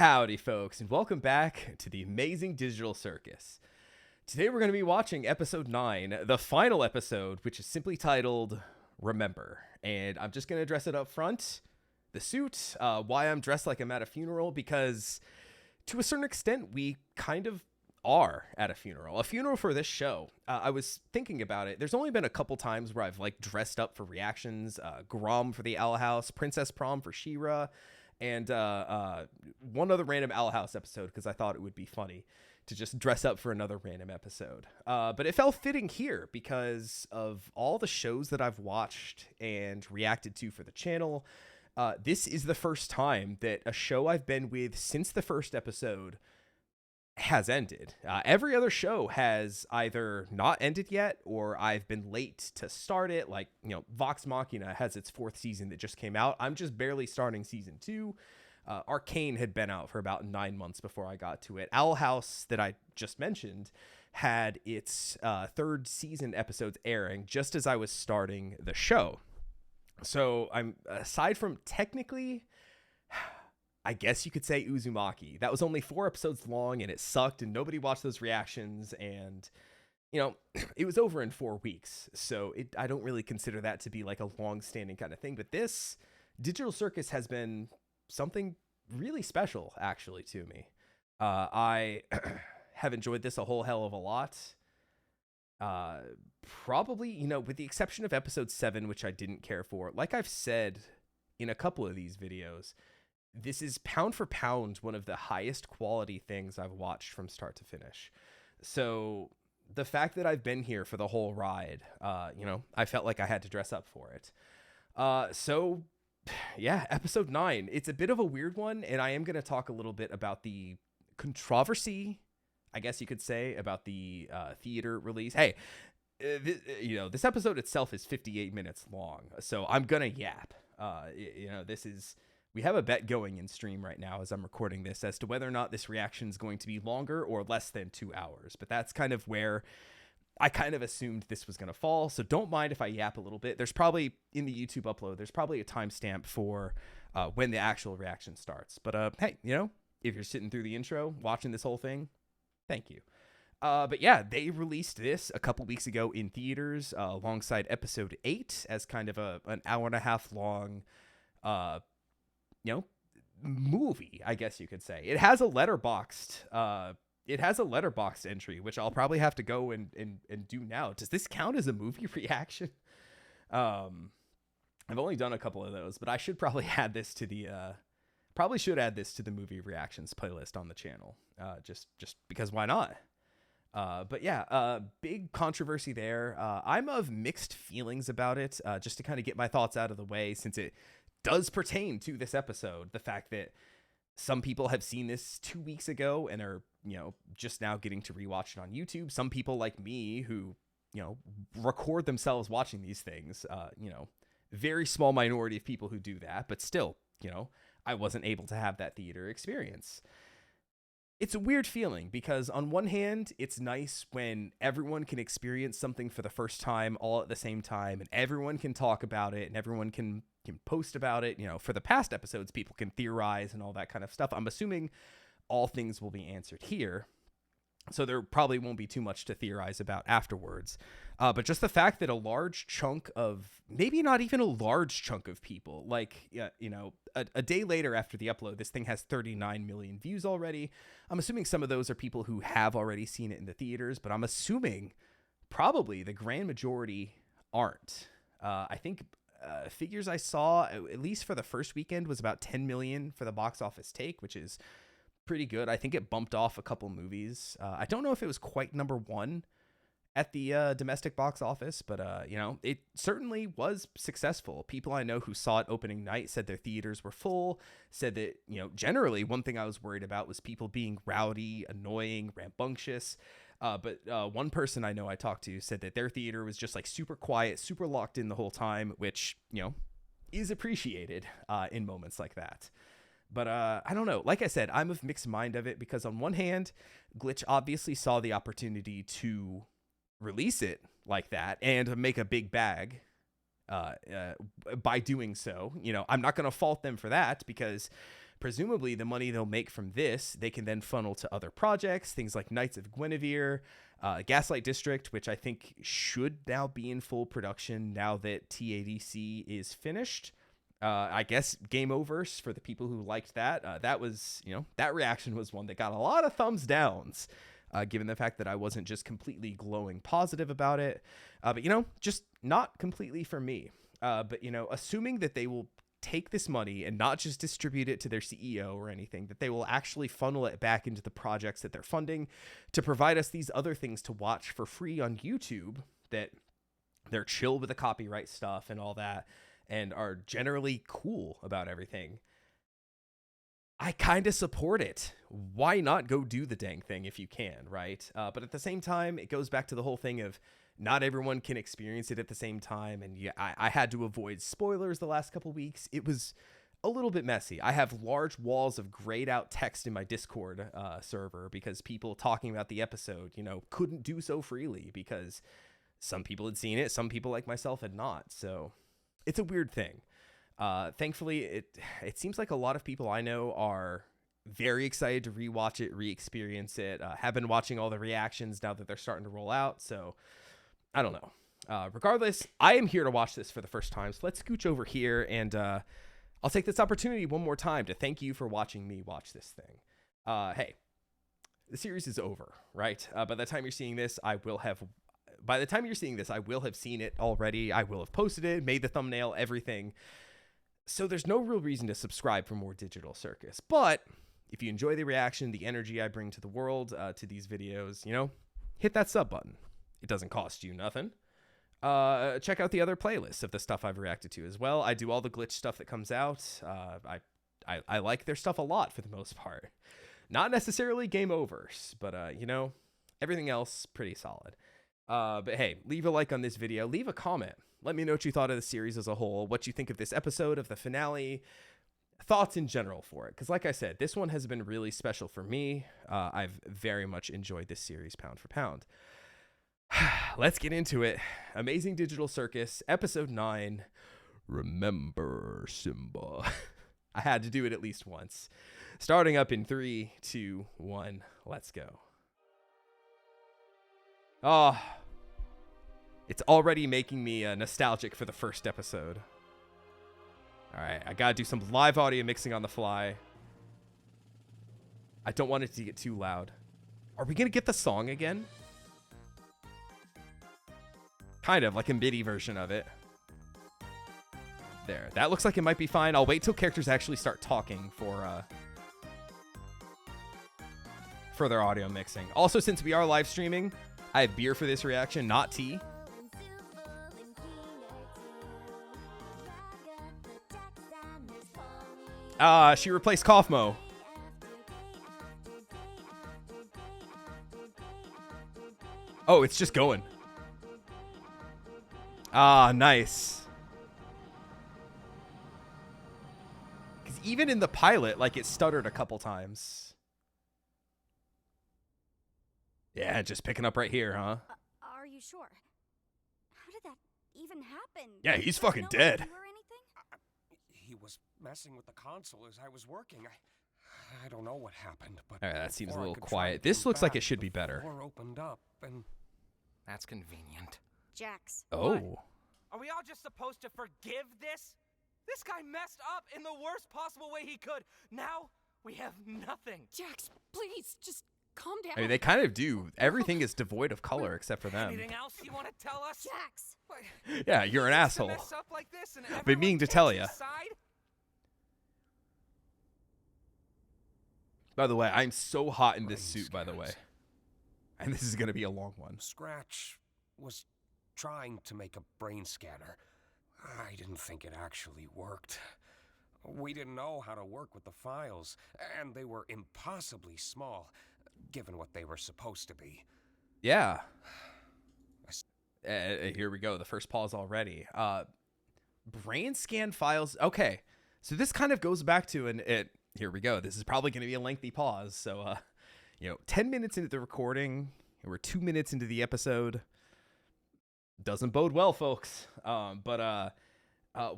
Howdy, folks, and welcome back to the amazing digital circus. Today we're going to be watching episode 9, the final episode, which is simply titled Remember. And I'm just going to address it up front. The suit, why I'm dressed like I'm at a funeral, because to a certain extent, we kind of are at a funeral for this show. I was thinking about it. There's only been a couple times where I've dressed up for reactions, Grom for the Owl House, Princess Prom for She-Ra, and one other random Owl House episode because I thought it would be funny to just dress up for another random episode. But it felt fitting here because of all the shows that I've watched and reacted to for the channel. This is the first time that a show I've been with since the first episode has ended. Every other show has either not ended yet or I've been late to start it. Vox Machina has its 4th season that just came out. I'm just barely starting season 2. Arcane had been out for about 9 months before I got to it. Owl House, that I just mentioned, had its 3rd season episodes airing just as I was starting the show. So I'm, aside from technically, I guess you could say Uzumaki, that was only 4 episodes long and it sucked and nobody watched those reactions, and it was over in 4 weeks. So I don't really consider that to be like a long-standing kind of thing. But this Digital Circus has been something really special actually to me. I have enjoyed this a whole hell of a lot. Probably, with the exception of episode 7, which I didn't care for. Like I've said in a couple of these videos, this is pound for pound one of the highest quality things I've watched from start to finish. So the fact that I've been here for the whole ride, I felt like I had to dress up for it. So yeah, episode 9, it's a bit of a weird one, and I am going to talk a little bit about the controversy, I guess you could say, about the theater release. Hey, this episode itself is 58 minutes long, so I'm going to yap. We have a bet going in stream right now as I'm recording this as to whether or not this reaction is going to be longer or less than 2 hours. But that's kind of where I kind of assumed this was going to fall. So don't mind if I yap a little bit. There's probably, in the YouTube upload, there's probably a timestamp for when the actual reaction starts. But hey, if you're sitting through the intro, watching this whole thing, thank you. But yeah, they released this a couple weeks ago in theaters alongside episode 8 as kind of an hour and a half long movie, I guess you could say. It has a letterboxed entry, which I'll probably have to go and do now. Does this count as a movie reaction? I've only done a couple of those, but I should probably add this to the movie reactions playlist on the channel. Just because why not? But yeah, big controversy there. I'm of mixed feelings about it, just to kind of get my thoughts out of the way, since it does pertain to this episode. The fact that some people have seen this 2 weeks ago and are, just now getting to rewatch it on YouTube. Some people like me who, record themselves watching these things, very small minority of people who do that, but still, I wasn't able to have that theater experience. It's a weird feeling because on one hand, it's nice when everyone can experience something for the first time all at the same time, and everyone can talk about it and everyone can post about it. For the past episodes, people can theorize and all that kind of stuff. I'm assuming all things will be answered here, so there probably won't be too much to theorize about afterwards. But just the fact that a large chunk of, maybe not even a large chunk of people, a day later after the upload, this thing has 39 million views already. I'm assuming some of those are people who have already seen it in the theaters, but I'm assuming probably the grand majority aren't. I think figures I saw, at least for the first weekend, was about 10 million for the box office take, which is pretty good. I think it bumped off a couple movies. I don't know if it was quite number 1 at the domestic box office, but it certainly was successful. People I know who saw it opening night said their theaters were full, said that, generally one thing I was worried about was people being rowdy, annoying, rambunctious. But one person I know I talked to said that their theater was just super quiet, super locked in the whole time, which, is appreciated in moments like that. But I don't know. Like I said, I'm of mixed mind of it because on one hand, Glitch obviously saw the opportunity to release it like that and make a big bag by doing so. I'm not going to fault them for that because presumably the money they'll make from this, they can then funnel to other projects, things like Knights of Guinevere, Gaslight District, which I think should now be in full production now that TADC is finished. I guess game overs for the people who liked that. That was, that reaction was one that got a lot of thumbs downs, given the fact that I wasn't just completely glowing positive about it. But, just not completely for me. But, assuming that they will take this money and not just distribute it to their CEO or anything, that they will actually funnel it back into the projects that they're funding to provide us these other things to watch for free on YouTube, that they're chill with the copyright stuff and all that, and are generally cool about everything. I kind of support it. Why not go do the dang thing if you can, right? But at the same time, it goes back to the whole thing of not everyone can experience it at the same time. And yeah, I had to avoid spoilers the last couple weeks. It was a little bit messy. I have large walls of grayed out text in my Discord server because people talking about the episode, couldn't do so freely because some people had seen it. Some people like myself had not. So it's a weird thing. Thankfully, it seems like a lot of people I know are very excited to rewatch it, re-experience it, have been watching all the reactions now that they're starting to roll out. So I don't know. Regardless, I am here to watch this for the first time. So let's scooch over here, and I'll take this opportunity one more time to thank you for watching me watch this thing. Hey, the series is over, right? By the time you're seeing this, I will have seen it already. I will have posted it, made the thumbnail, everything. So there's no real reason to subscribe for more Digital Circus. But if you enjoy the reaction, the energy I bring to the world, to these videos, hit that sub button. It doesn't cost you nothing. Check out the other playlists of the stuff I've reacted to as well. I do all the glitch stuff that comes out. I like their stuff a lot for the most part. Not necessarily game overs, but everything else pretty solid. But hey, leave a like on this video. Leave a comment. Let me know what you thought of the series as a whole, what you think of this episode, of the finale, thoughts in general for it. Because like I said, this one has been really special for me. I've very much enjoyed this series pound for pound. Let's get into it. Amazing Digital Circus, episode 9, Remember Simba. I had to do it at least once. Starting up in 3, 2, 1, let's go. Oh, it's already making me nostalgic for the first episode. All right, I gotta do some live audio mixing on the fly. I don't want it to get too loud. Are we gonna get the song again? Kind of like a MIDI version of it. There, that looks like it might be fine. I'll wait till characters actually start talking for their audio mixing. Also, since we are live streaming, I have beer for this reaction, not tea. She replaced Kaufmo. Oh, it's just going. Nice. Because even in the pilot, it stuttered a couple times. Yeah, just picking up right here, huh? Are you sure? How did that even happen? Yeah, he's fucking dead. He was messing with the console as I was working. I don't know what happened, but all right, that seems a little quiet. This looks like it should be better. The door opened up, and that's convenient. Jax. Oh. What? Are we all just supposed to forgive this? This guy messed up in the worst possible way he could. Now we have nothing. Jax, please, just calm down. I mean, they kind of do. Everything is devoid of color except for them. Anything else you want to tell us? Jax. Yeah, you're an asshole. Mess up like this and Been meaning to tell you. By the way, I'm so hot in this suit, by the way. And this is going to be a long one. Scratch was trying to make a brain scanner. I didn't think it actually worked. We didn't know how to work with the files, and they were impossibly small, given what they were supposed to be. Yeah. Here we go. The first pause already. Brain scan files. Okay. So this kind of goes back to here we go. This is probably going to be a lengthy pause. So, 10 minutes into the recording, and we're 2 minutes into the episode. Doesn't bode well, folks. But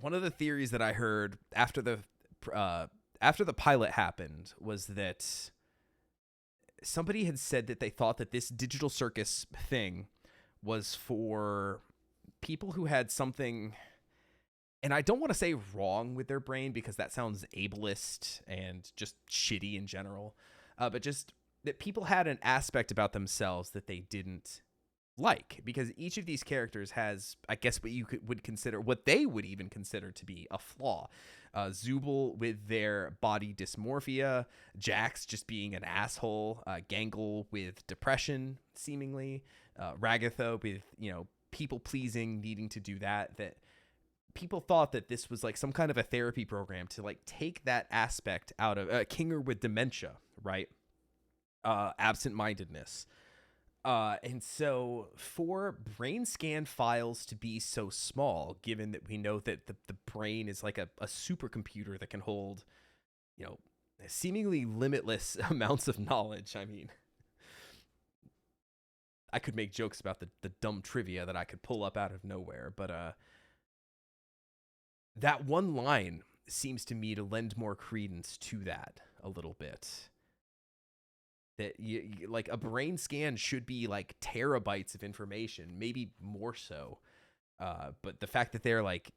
one of the theories that I heard after after the pilot happened was that somebody had said that they thought that this digital circus thing was for people who had something, and I don't want to say wrong with their brain because that sounds ableist and just shitty in general, but just that people had an aspect about themselves that they didn't like, because each of these characters has, I guess, what you would consider, what they would even consider to be a flaw. Zubul with their body dysmorphia, Jax just being an asshole, Gangle with depression, seemingly, Ragatha with, people pleasing, needing to do that people thought that this was like some kind of a therapy program to like take that aspect out of Kinger with dementia, right? Absent-mindedness. And so for brain scan files to be so small, given that we know that the brain is like a supercomputer that can hold, seemingly limitless amounts of knowledge. I mean, I could make jokes about the dumb trivia that I could pull up out of nowhere, but that one line seems to me to lend more credence to that a little bit. That you like a brain scan should be like terabytes of information, maybe more so. But the fact that they're like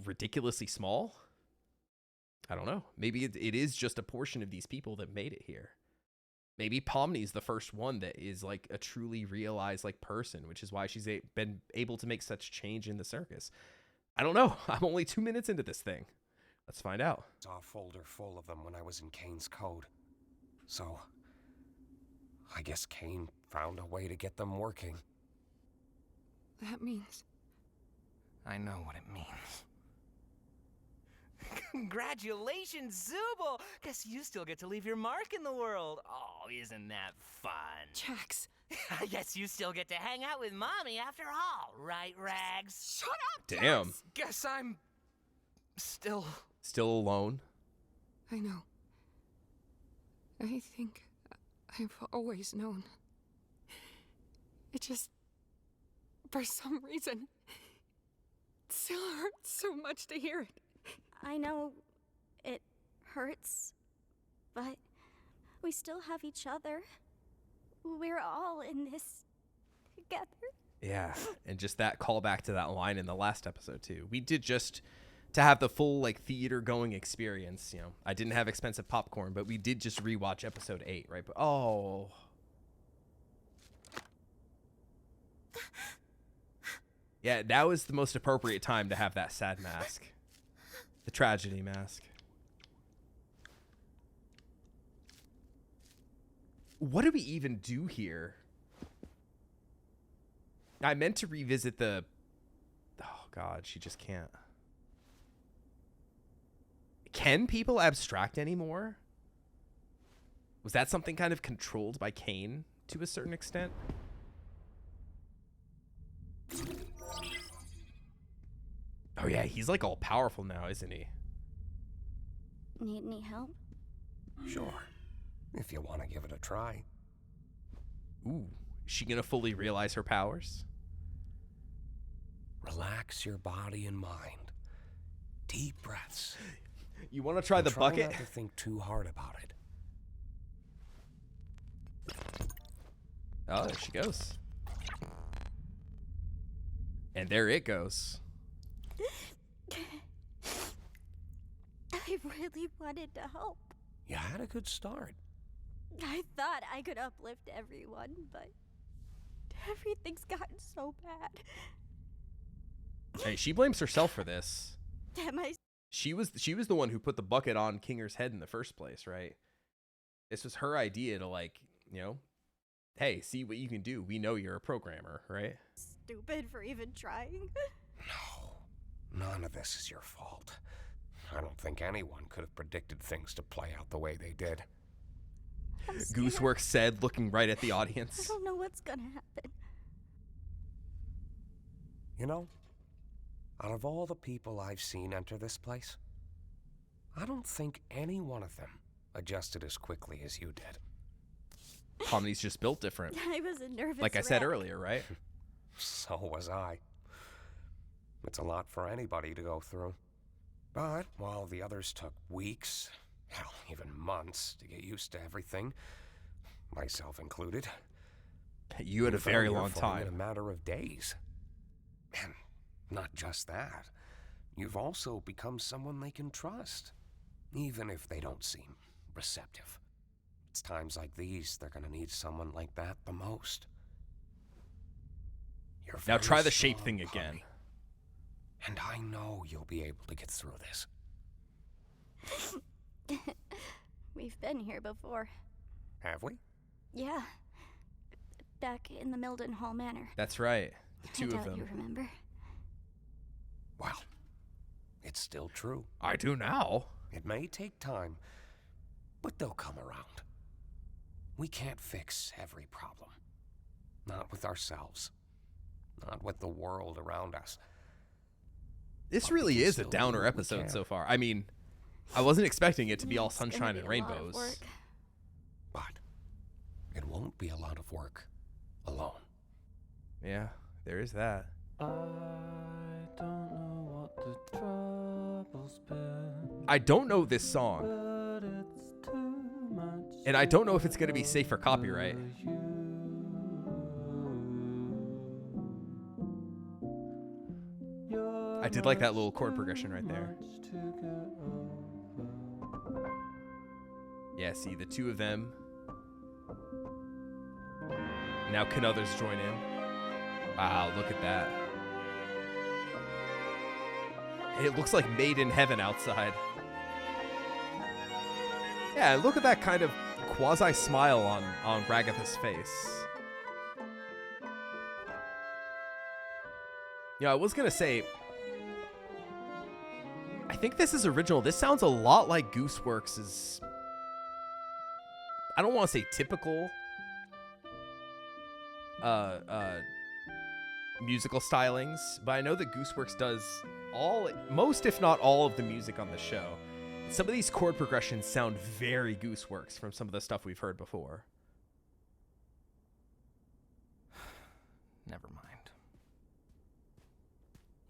ridiculously small, I don't know. Maybe it is just a portion of these people that made it here. Maybe Pomni's the first one that is like a truly realized like person, which is why she's been able to make such change in the circus. I don't know. I'm only 2 minutes into this thing. Let's find out. I saw a folder full of them when I was in Kane's code. So I guess Kane found a way to get them working. That means... I know what it means. Congratulations, Zubul! Guess you still get to leave your mark in the world. Oh, isn't that fun? Jax. I guess you still get to hang out with Mommy after all, right, Rags? Shut up, Damn. Jax! Guess I'm... still alone. I know. I think I've always known. It just... for some reason... it still hurts so much to hear it. I know it hurts, but we still have each other. We're all in this together. Yeah, and just that callback to that line in the last episode too. We did just to have the full like theater going experience. I didn't have expensive popcorn, but we did just rewatch episode 8, right? But yeah, now is the most appropriate time to have that sad mask, the tragedy mask. What do we even do here? I meant to revisit the... Oh, God, she just can't. Can people abstract anymore? Was that something kind of controlled by Kane to a certain extent? Oh, yeah, he's like all powerful now, isn't he? Need any help? Sure, if you want to give it a try. Ooh, is she gonna fully realize her powers? Relax your body and mind. Deep breaths. You want to try the Try bucket? not to think too hard about it. Oh, there she goes. And there it goes. I really wanted to help. You had a good start. I thought I could uplift everyone, but everything's gotten so bad. Hey, she blames herself for this. Am I? She was the one who put the bucket on Kinger's head in the first place, right? This was her idea to like, hey, see what you can do. We know you're a programmer, right? Stupid for even trying. No, none of this is your fault. I don't think anyone could have predicted things to play out the way they did. Goosework said, looking right at the I audience. don't know what's gonna happen. Out of all the people I've seen enter this place, I don't think any one of them adjusted as quickly as you did. Pomni's just built different. I was a nervous Like I said wreck. earlier, right? So was I. It's a lot for anybody to go through. But while the others took weeks, Hell, even months to get used to everything, myself included. You had a We found very your long phone in a time. matter of days. And not just that, you've also become someone they can trust, even if they don't seem receptive. It's times like these they're gonna need someone like that the most. You're Now very try the shape strong, thing again. honey. And I know you'll be able to get through this. We've been here before. Have we? Yeah. Back in the Milden Hall Manor. That's right. The I two of doubt them. you remember. Well, it's still true. I do now. It may take time, but they'll come around. We can't fix every problem. Not with ourselves. Not with the world around us. This But we really can is a still do downer what we episode can. so far. I mean, I wasn't expecting it to be all It's gonna sunshine be and a lot of rainbows. work. But it won't be a lot of work alone. Yeah, there is that. I don't know what the trouble's been, I don't know this song, but it's too much. and I don't know if it's going to be safe for copyright. for you. You're I did like that much little chord too progression right there. much to get over. Yeah, see, the two of them. Now can others join in? Wow, look at that. It looks like Made in Heaven outside. Yeah, look at that kind of quasi-smile on Ragatha's face. Yeah, I was going to say, I think this is original. This sounds a lot like Gooseworks' I don't want to say typical musical stylings, but I know that Gooseworks does most if not all of the music on the show. Some of these chord progressions sound very Gooseworks from some of the stuff we've heard before. Never mind.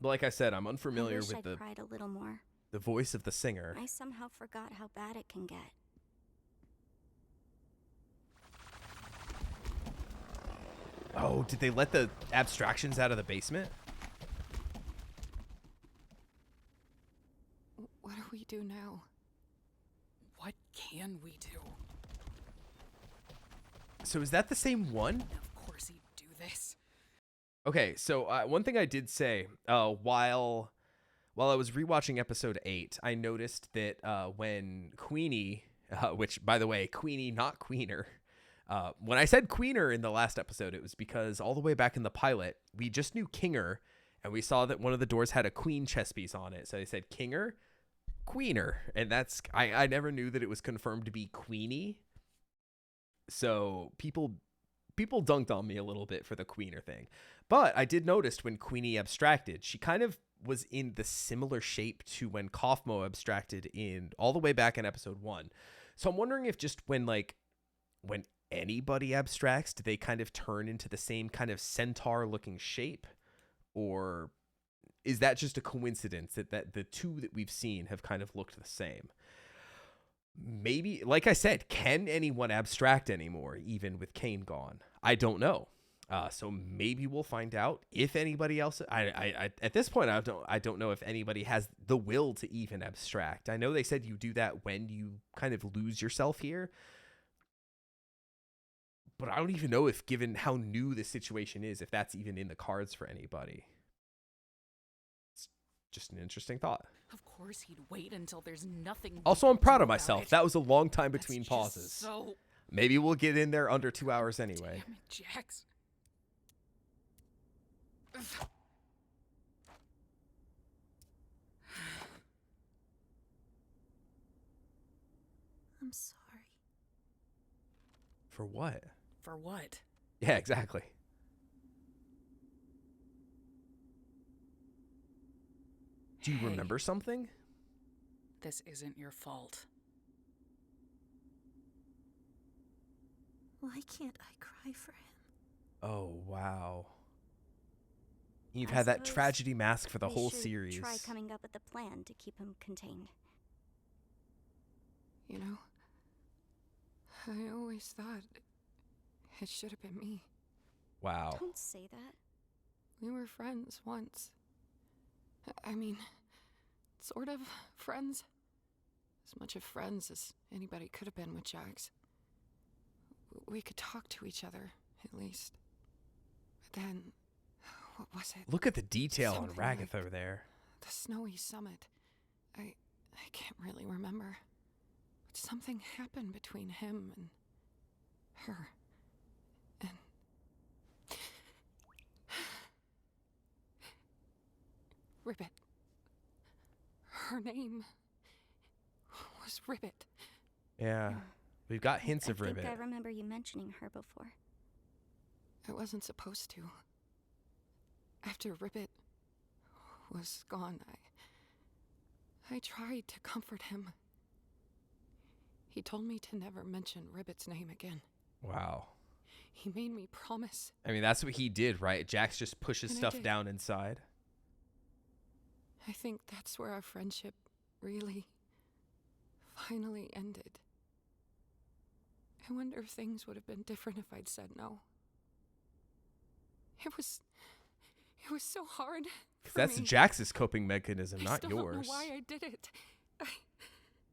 But like I said, I'm unfamiliar I wish with I'd the cried a little more. voice of the singer. I somehow forgot how bad it can get. Oh, did they let the abstractions out of the basement? What do we do now? What can we do? So is that the same one? Of course he'd do this. Okay, so one thing I did say while I was rewatching episode 8, I noticed that when Queenie, which by the way, Queenie, not Queener. When I said Queener in the last episode, it was because all the way back in the pilot, we just knew Kinger, and we saw that one of the doors had a queen chess piece on it. So they said Kinger, Queener, and that's I never knew that it was confirmed to be Queenie. So people dunked on me a little bit for the Queener thing. But I did notice when Queenie abstracted, she kind of was in the similar shape to when Kaufmo abstracted in all the way back in episode 1. So I'm wondering if just when anybody abstracts, do they kind of turn into the same kind of centaur looking shape? Or is that just a coincidence that the two that we've seen have kind of looked the same? Maybe, like I said, can anyone abstract anymore, even with Kane gone? I don't know. So maybe we'll find out if anybody else. I at this point, I don't know if anybody has the will to even abstract. I know they said you do that when you kind of lose yourself here, but I don't even know if, given how new the situation is, if that's even in the cards for anybody. It's just an interesting thought. Of course he'd wait until there's nothing. Also, we I'm can proud do of about myself. it. That was a long time That's between just pauses. So Maybe we'll get in there under 2 hours anyway. damn it, Jax. I'm sorry. For what? For what? Yeah, exactly. Do you Hey. remember something? This isn't your fault. Why can't I cry for him? Oh, wow. You've I had that suppose tragedy mask for the We whole should series. Try coming up with a plan to keep him contained. you know? I always thought it should have been me. Wow. Don't say that. We were friends once. I mean, sort of friends. As much of friends as anybody could have been with Jax. We could talk to each other, at least. But then, what was it? Look at the detail on Something Ragatha like there. The snowy summit. I can't really remember. But something happened between him and her. And Ribbit. Her name was Ribbit. Yeah. We've got hints of I Ribbit. think I remember you mentioning her before. I wasn't supposed to. After Ribbit was gone, I tried to comfort him. He told me to never mention Ribbit's name again. Wow. He made me promise. I mean, that's what he did, right? Jax just pushes And I stuff did. down inside. I think that's where our friendship really, finally ended. I wonder if things would have been different if I'd said no. It was so hard. 'Cause For that's me. Jax's coping mechanism, I not still yours. don't know why I did it.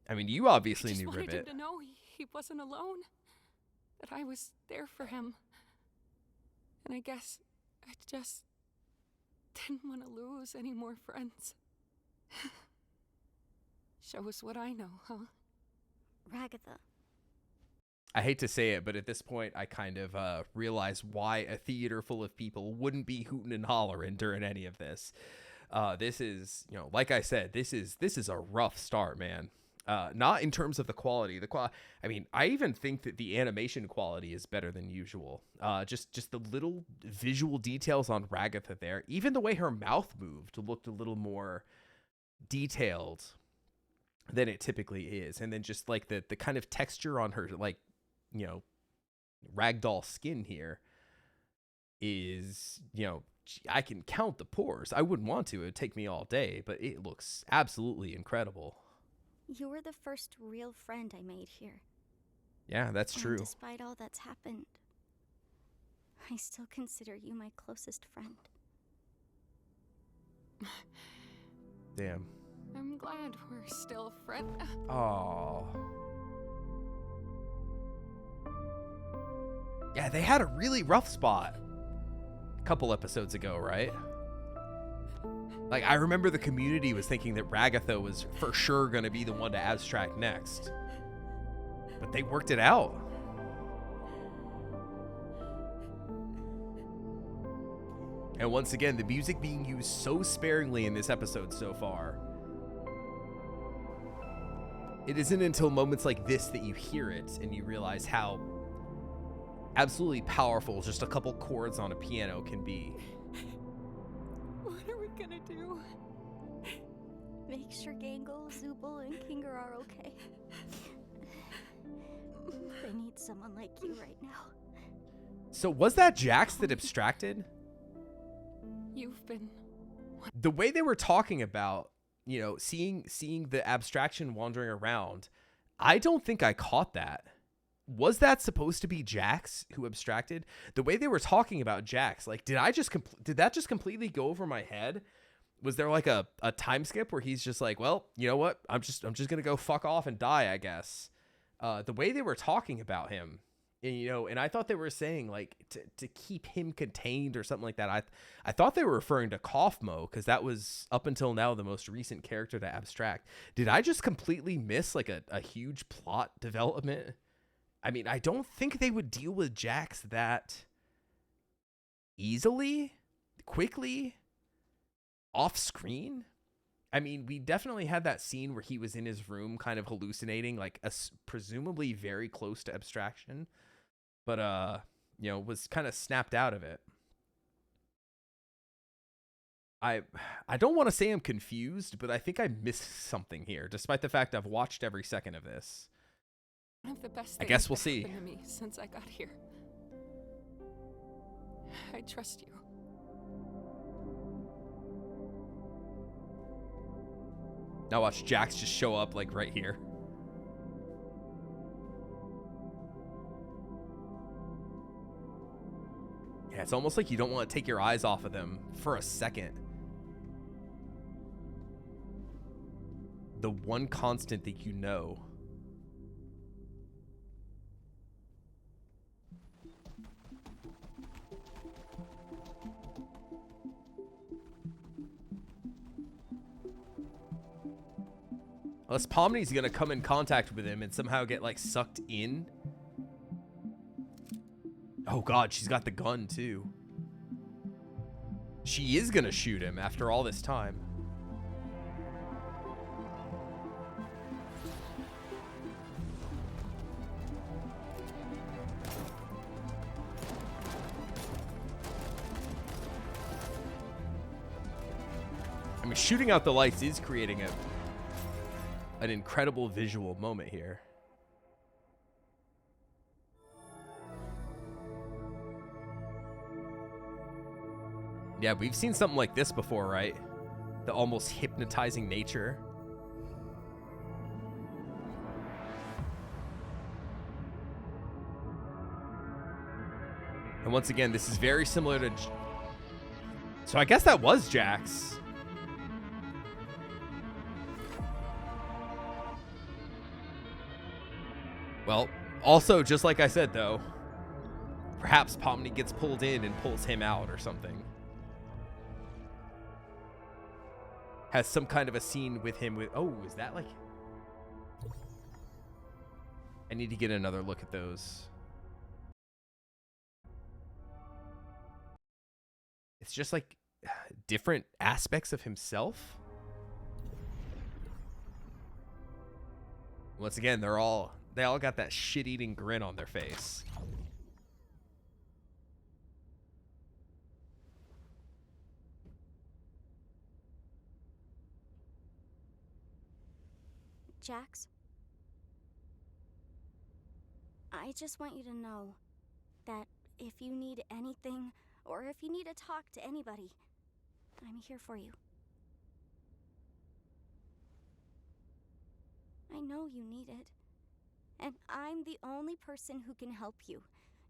I mean, you obviously I just knew wanted Ribbit. him to know he wasn't alone. That I was there for him. And I guess I just didn't want to lose any more friends. Shows what I know, huh? Ragatha. I hate to say it, but at this point, I kind of realize why a theater full of people wouldn't be hooting and hollering during any of this. This is, like I said, this is a rough start, man. Not in terms of the quality. I mean, I even think that the animation quality is better than usual. Just the little visual details on Ragatha there. Even the way her mouth moved looked a little more detailed than it typically is. And then just like the kind of texture on her, like, ragdoll skin here is, I can count the pores. I wouldn't want to. It would take me all day, but it looks absolutely incredible. You were the first real friend I made here. Yeah, that's And true. despite all that's happened, I still consider you my closest friend. Damn. I'm glad we're still friends. Oh. Yeah, they had a really rough spot a couple episodes ago, right? Like, I remember the community was thinking that Ragatha was for sure going to be the one to abstract next. But they worked it out. And once again, the music being used so sparingly in this episode so far. It isn't until moments like this that you hear it and you realize how absolutely powerful just a couple chords on a piano can be. What are we gonna do? Make sure Gangle, Zubul, and Kinger are okay. They need someone like you right now. So was that Jax that abstracted? You've been... The way they were talking about, seeing the abstraction wandering around, I don't think I caught that. Was that supposed to be Jax who abstracted? The way they were talking about Jax, like, did that just completely go over my head? Was there like a time skip where he's just like, well, you know what? I'm just gonna go fuck off and die, I guess. The way they were talking about him, and I thought they were saying like to keep him contained or something like that. I thought they were referring to Kaufmo because that was up until now the most recent character to abstract. Did I just completely miss like a huge plot development? I mean, I don't think they would deal with Jax that easily, quickly, off screen. I mean, we definitely had that scene where he was in his room kind of hallucinating, like presumably very close to abstraction, but was kind of snapped out of it. I don't want to say I'm confused, but I think I missed something here, despite the fact I've watched every second of this. One of the best I things guess we'll that see. happened to me since I got here. I trust you. Now watch Jax just show up like right here. Yeah, it's almost like you don't want to take your eyes off of them for a second. The one constant that you know. Unless Pomni's gonna come in contact with him and somehow get like sucked in. Oh god, she's got the gun too. She is gonna shoot him after all this time. I mean, shooting out the lights is creating an incredible visual moment here. Yeah, we've seen something like this before, right? The almost hypnotizing nature. And once again, this is very similar to... So I guess that was Jax. Well, also, just like I said, though, perhaps Pomni gets pulled in and pulls him out or something. Has some kind of a scene with him with... Oh, is that like... I need to get another look at those. It's just like different aspects of himself. Once again, they all got that shit-eating grin on their face. Jax, I just want you to know that if you need anything or if you need to talk to anybody, I'm here for you. I know you need it, and I'm the only person who can help you.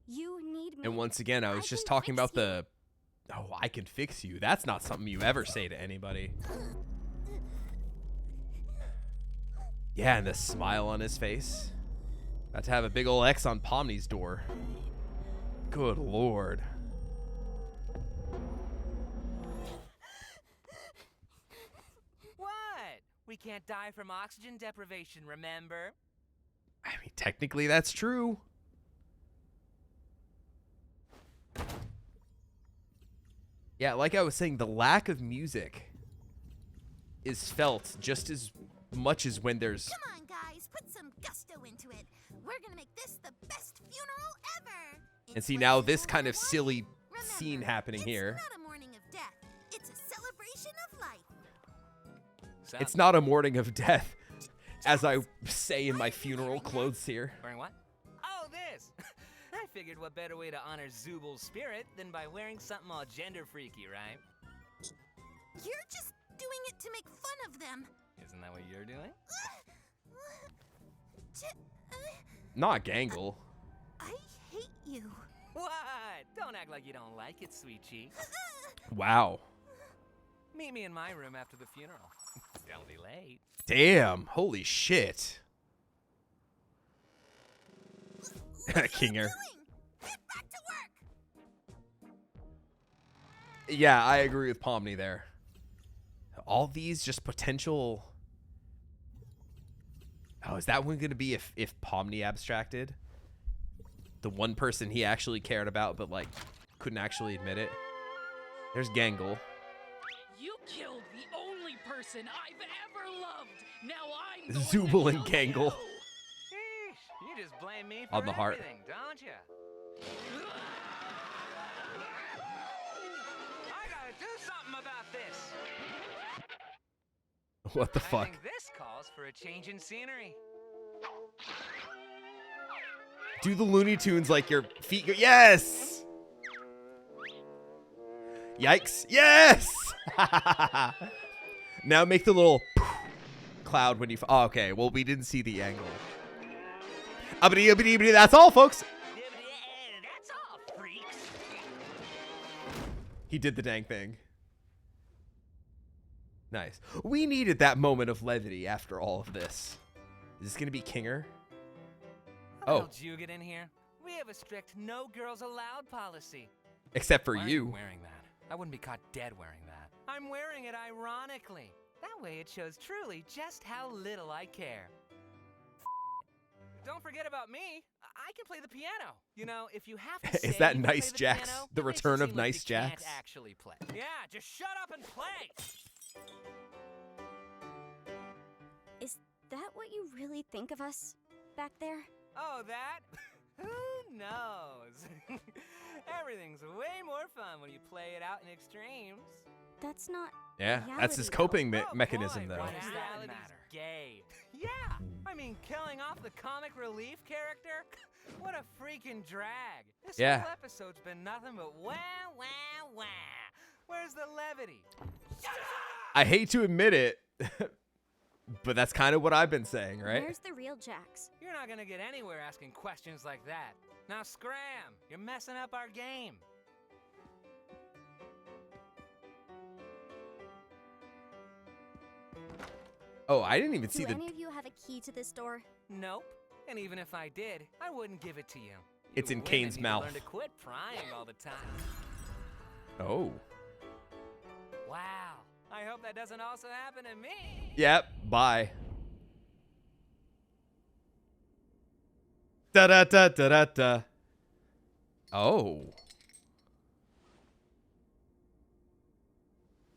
You need me. And once again, I was just talking about the... Oh, I can fix you. That's not something you ever say to anybody. Yeah, and the smile on his face. About to have a big ol' X on Pomni's door. Good lord. What? We can't die from oxygen deprivation, remember? I mean, technically that's true. Yeah, like I was saying, the lack of music is felt just as much as when there's... Come on, guys, put some gusto into it. We're gonna make this the best funeral ever. And see, now this kind of silly scene happening here. It's not a mourning of death. It's a celebration of life. It's not a mourning of death, as I say in my funeral clothes here. Wearing what? Oh, this! I figured what better way to honor Zubal's spirit than by wearing something all gender freaky, right? You're just doing it to make fun of them. Isn't that what you're doing? Not Gangle. I hate you. What? Don't act like you don't like it, sweet cheek. Wow. Meet me in my room after the funeral. Don't be late. Damn. Holy shit. Kinger. Get back to work. Yeah, I agree with Pomni there. All these just potential... Oh, is that one going to be if Pomni abstracted? The one person he actually cared about, but, like, couldn't actually admit it? There's Gangle. You killed the only person I've ever loved. Now I'm Zubal and Gangle. Sheesh, you just blame me for On the heart. everything, don't you? I gotta do something about this. What the I fuck? think this calls for a change in scenery. Do the Looney Tunes like your feet go... Yes! Yikes. Yes! Now make the little cloud when you... Oh, okay. Well, we didn't see the angle. That's all, folks. That's all, freaks. He did the dang thing. Nice. We needed that moment of levity after all of this. Is this gonna be Kinger? How the Oh. hell did you get in here? We have a strict no girls allowed policy. Except for Why are you. wearing that? I wouldn't be caught dead wearing that. I'm wearing it ironically. That way it shows truly just how little I care. Don't forget about me. I can play the piano. You know, if you have to say Is that you can Nice play the Jax? piano, The it makes it return of seem like Nice you can't Jax? actually play. Yeah, just shut up and play. Is that what you really think of us back there? Oh, that? Who knows? Everything's way more fun when you play it out in extremes. That's not Yeah, that's his reality, though. coping Oh, mechanism, boy, though. why does that matter? Gay. Yeah, I mean, killing off the comic relief character? What a freaking drag. This Yeah. whole episode's been nothing but wah, wah, wah. Where's the levity? I hate to admit it, but that's kind of what I've been saying, right? Where's the real Jax? You're not gonna get anywhere asking questions like that. Now scram! You're messing up our game. Oh, I didn't even Do see the... any of you have a key to this door? Nope. And even if I did, I wouldn't give it to you. It's You in women Kane's need to mouth. Learn to quit prying all the time. Oh. Wow. I hope that doesn't also happen to me. Yep, bye. Da-da-da-da-da-da. Oh.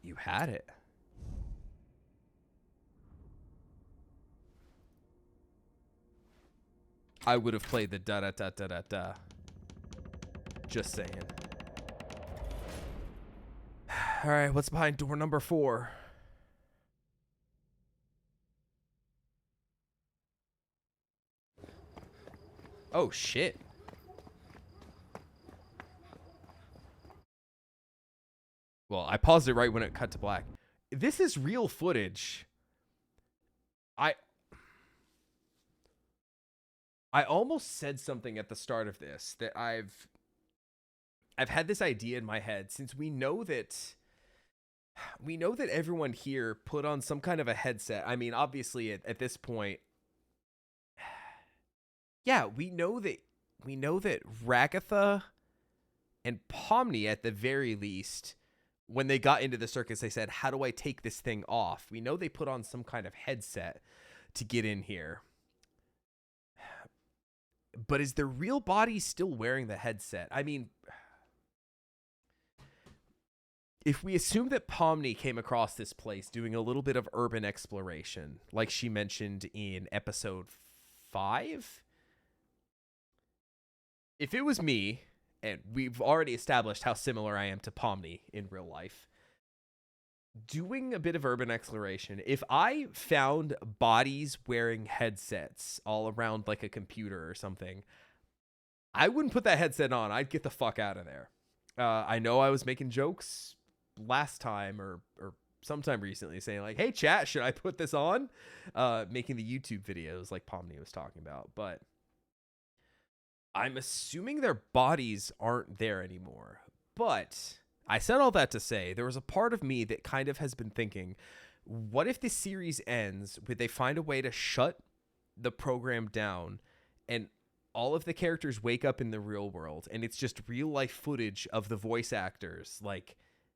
You had it. I would have played the da-da-da-da-da-da. Just saying. All right, what's behind door number 4? Oh, shit. Well, I paused it right when it cut to black. This is real footage. I almost said something at the start of this that I've had this idea in my head since we know that everyone here put on some kind of a headset. I mean, obviously at this point, yeah, we know that Ragatha and Pomni at the very least, when they got into the circus, they said, "How do I take this thing off?" We know they put on some kind of headset to get in here. But is their real body still wearing the headset? I mean, if we assume that Pomni came across this place doing a little bit of urban exploration, like she mentioned in episode 5, if it was me, and we've already established how similar I am to Pomni in real life, doing a bit of urban exploration, if I found bodies wearing headsets all around like a computer or something, I wouldn't put that headset on. I'd get the fuck out of there. I know I was making jokes last time or sometime recently saying like, "Hey chat, should I put this on?" Making the YouTube videos like Pomni was talking about, but I'm assuming their bodies aren't there anymore. But I said all that to say there was a part of me that kind of has been thinking, what if this series ends with they find a way to shut the program down and all of the characters wake up in the real world and it's just real life footage of the voice actors like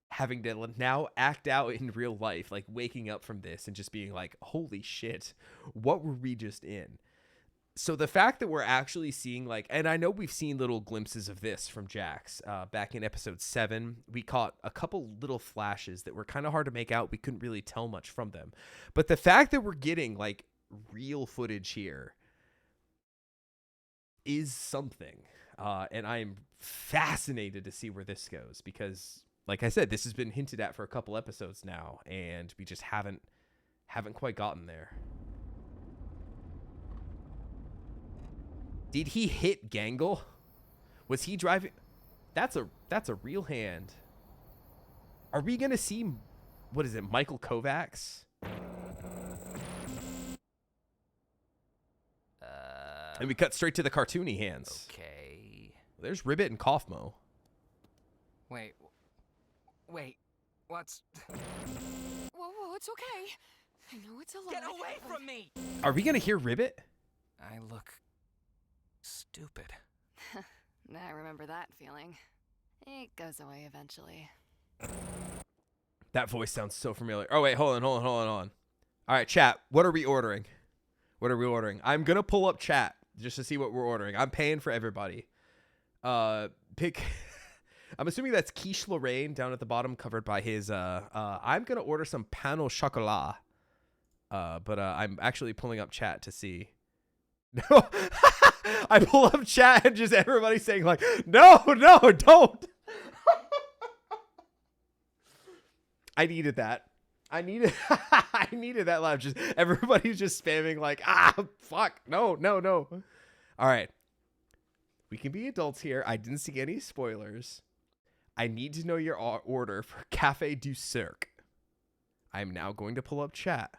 having to now act out in real life, like waking up from this and just being like, holy shit, what were we just in? So the fact that we're actually seeing like, and I know we've seen little glimpses of this from Jax back in episode 7, we caught a couple little flashes that were kind of hard to make out. We couldn't really tell much from them, but the fact that we're getting like real footage here is something. And I'm fascinated to see where this goes because like I said, this has been hinted at for a couple episodes now and we just haven't quite gotten there. Did he hit Gangle? Was he driving? That's a real hand. Are we going to see, what is it, Michael Kovacs? And we cut straight to the cartoony hands. Okay. There's Ribbit and Kaufmo. Wait, Wait, what's... Whoa, it's okay. I know it's a lot. Get away from me! Are we gonna hear Ribbit? I look... stupid. I remember that feeling. It goes away eventually. That voice sounds so familiar. Oh wait, hold on. All right, chat. What are we ordering? I'm gonna pull up chat just to see what we're ordering. I'm paying for everybody. Pick. I'm assuming that's Quiche Lorraine down at the bottom, covered by his. I'm gonna order some pain au chocolat. But I'm actually pulling up chat to see. No, I pull up chat and just everybody saying like, no, don't. I needed that. I needed that laugh. Just everybody's just spamming like, fuck, no. All right, we can be adults here. I didn't see any spoilers. I need to know your order for Café du Cirque. I'm now going to pull up chat.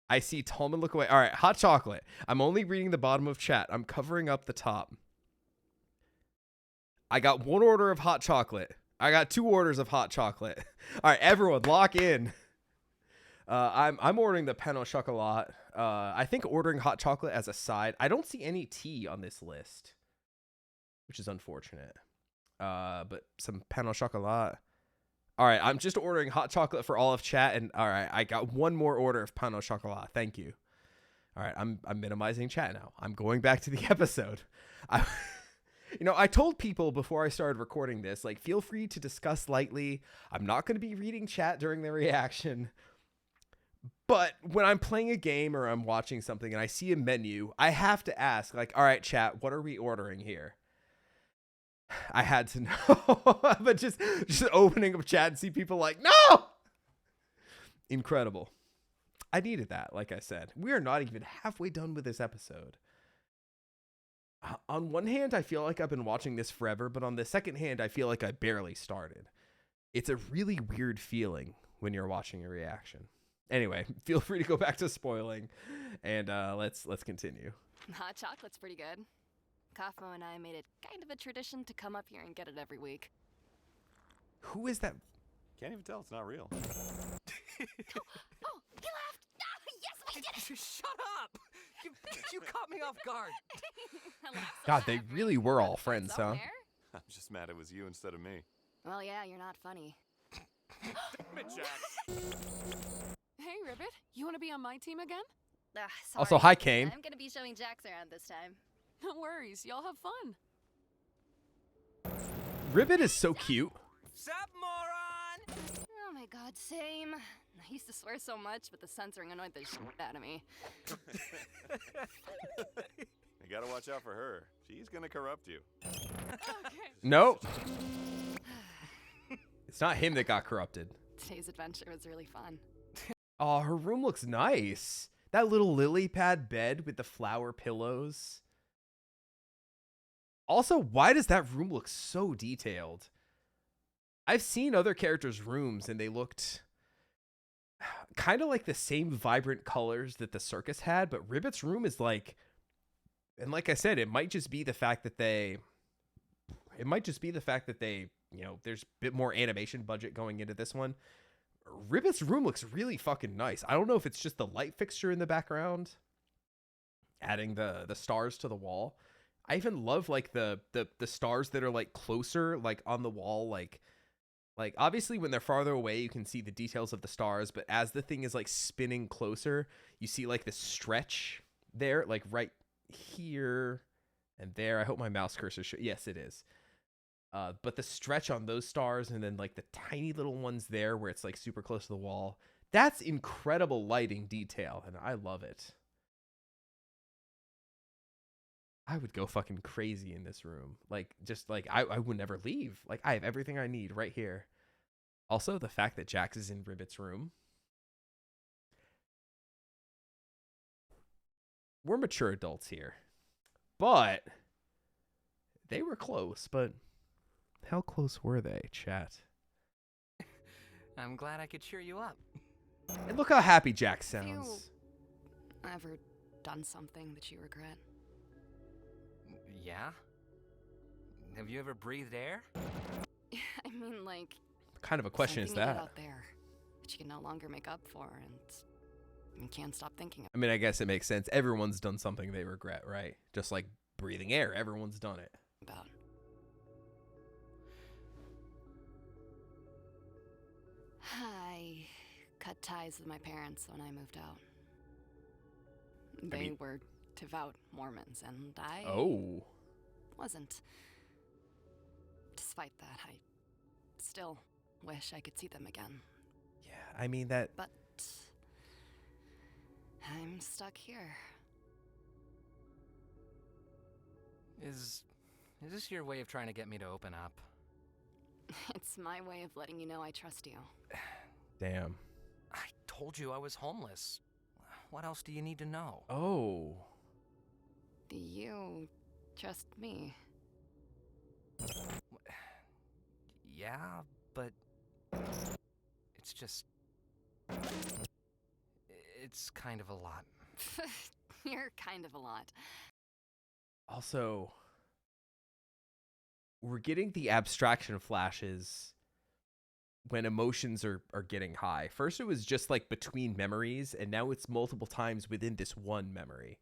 I see Tallman look away. All right, hot chocolate. I'm only reading the bottom of chat. I'm covering up the top. I got one order of hot chocolate. I got 2 orders of hot chocolate. All right, everyone, lock in. I'm ordering the pain au chocolat. I think ordering hot chocolate as a side. I don't see any tea on this list, which is unfortunate. But some pain au chocolat. All right, I'm just ordering hot chocolate for all of chat, and all right, I got one more order of pain au chocolat. Thank you. All right, I'm minimizing chat now. I'm going back to the episode. I told people before I started recording this, like, feel free to discuss lightly. I'm not going to be reading chat during the reaction. But when I'm playing a game or I'm watching something and I see a menu, I have to ask, like, all right, chat, what are we ordering here? I had to know. But just opening up chat and see people like, no! Incredible. I needed that, like I said. We are not even halfway done with this episode. On one hand, I feel like I've been watching this forever, but on the second hand, I feel like I barely started. It's a really weird feeling when you're watching a reaction. Anyway, feel free to go back to spoiling, and let's continue. Hot chocolate's pretty good. Kafmo and I made it kind of a tradition to come up here and get it every week. Who is that? Can't even tell. It's not real. Oh, he laughed! Ah, yes, we did it! Shut up! You caught me off guard. God, they really were all friends, huh? I'm just mad it was you instead of me. Well, yeah, you're not funny. Damn it, Jax. Hey, Ribbit, you want to be on my team again? Sorry. Also, hi, Kane. I'm gonna be showing Jax around this time. No worries, y'all have fun. Ribbit is so cute. Sup, moron? Oh my god, same. I used to swear so much, but the censoring annoyed the shit out of me. You gotta watch out for her. She's gonna corrupt you. Okay. Nope. It's not him that got corrupted. Today's adventure was really fun. Oh, her room looks nice. That little lily pad bed with the flower pillows. Also, why does that room look so detailed? I've seen other characters' rooms and they looked kind of like the same vibrant colors that the Circus had, but Ribbit's room is like, and like I said, it might just be the fact that they, there's a bit more animation budget going into this one. Ribbit's room looks really fucking nice. I don't know if it's just the light fixture in the background, adding the stars to the wall. I even love like the stars that are like closer, like on the wall, like obviously when they're farther away you can see the details of the stars, but as the thing is like spinning closer, you see like the stretch there, like right here and there. I hope my mouse cursor yes, it is. But the stretch on those stars and then like the tiny little ones there where it's like super close to the wall, that's incredible lighting detail and I love it. I would go fucking crazy in this room. Like, just like, I would never leave. Like, I have everything I need right here. Also, the fact that Jax is in Ribbit's room. We're mature adults here. But they were close, but how close were they, chat? I'm glad I could cheer you up. And look how happy Jax Have sounds. you ever done something that you regret? Yeah? Have you ever breathed air? I mean, like, Kind of a question is something you did that? out there that you can no longer make up for, and you can't stop thinking I mean, I guess it makes sense. Everyone's done something they regret, right? Just like breathing air. Everyone's done it. about. I cut ties with my parents when I moved out. They were devout Mormons, and I Oh. wasn't. Despite that, I still wish I could see them again. Yeah, I mean that. But I'm stuck here. Is this your way of trying to get me to open up? It's my way of letting you know I trust you. Damn. I told you I was homeless. What else do you need to know? Oh. Do you trust me? Yeah, but it's just... It's kind of a lot. You're kind of a lot. Also, we're getting the abstraction flashes when emotions are getting high. First, it was just like between memories, and now it's multiple times within this one memory.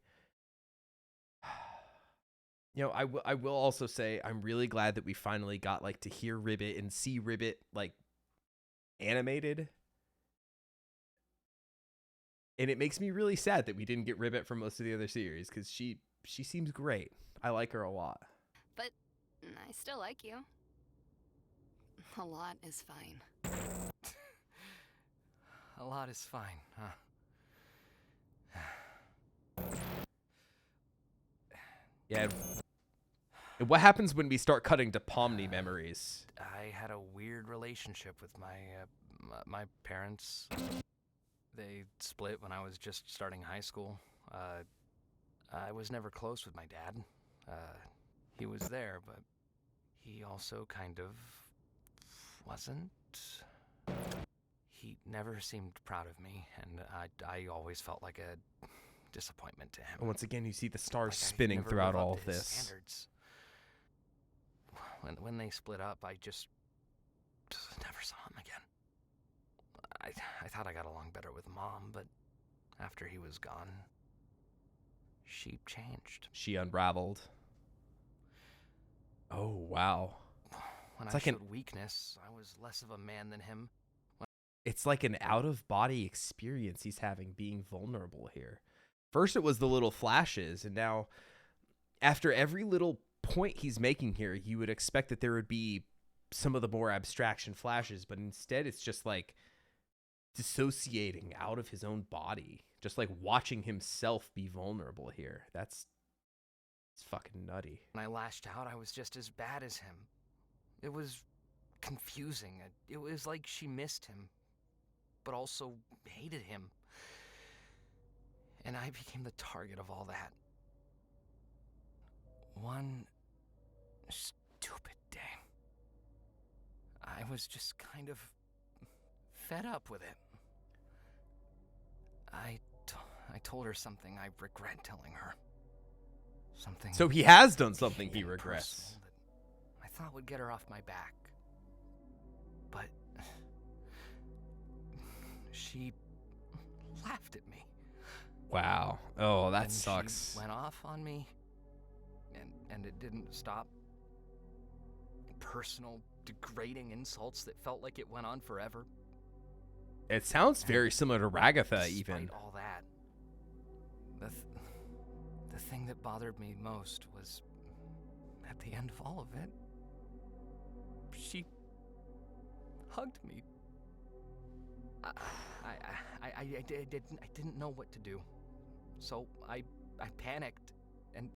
You know, I will also say I'm really glad that we finally got like to hear Ribbit and see Ribbit like animated. And it makes me really sad that we didn't get Ribbit from most of the other series, because she seems great. I like her a lot. But I still like you. A lot is fine. A lot is fine, huh? Yeah. And what happens when we start cutting to Pomni memories? I had a weird relationship with my parents. They split when I was just starting high school. I was never close with my dad. He was there, but he also kind of wasn't. He never seemed proud of me, and I always felt like a disappointment to him. And once again, you see the stars Like I spinning never throughout lived up all to of his this. standards. When they split up, I just never saw him again. I thought I got along better with Mom, but after he was gone, she changed. She unraveled. Oh, wow. When It's I like showed weakness, I was less of a man than him. It's like an out-of-body experience he's having, being vulnerable here. First it was the little flashes, and now after every little point he's making here, you would expect that there would be some of the more abstraction flashes, but instead it's just like dissociating out of his own body, just like watching himself be vulnerable here. It's fucking nutty. When I lashed out, I was just as bad as him. It was confusing. It was like she missed him, but also hated him. And I became the target of all that. One stupid day, I was just kind of fed up with it. I told her something I regret telling her. Something. So he has done something he deep and regrets. personal that I thought would get her off my back. But she laughed at me. Wow. Oh, that And sucks. She went off on me, and it didn't stop. Personal, degrading insults that felt like it went on forever. It sounds very similar to Ragatha, Despite even. all that, the thing that bothered me most was, at the end of all of it, she hugged me. I didn't know what to do, so I panicked, and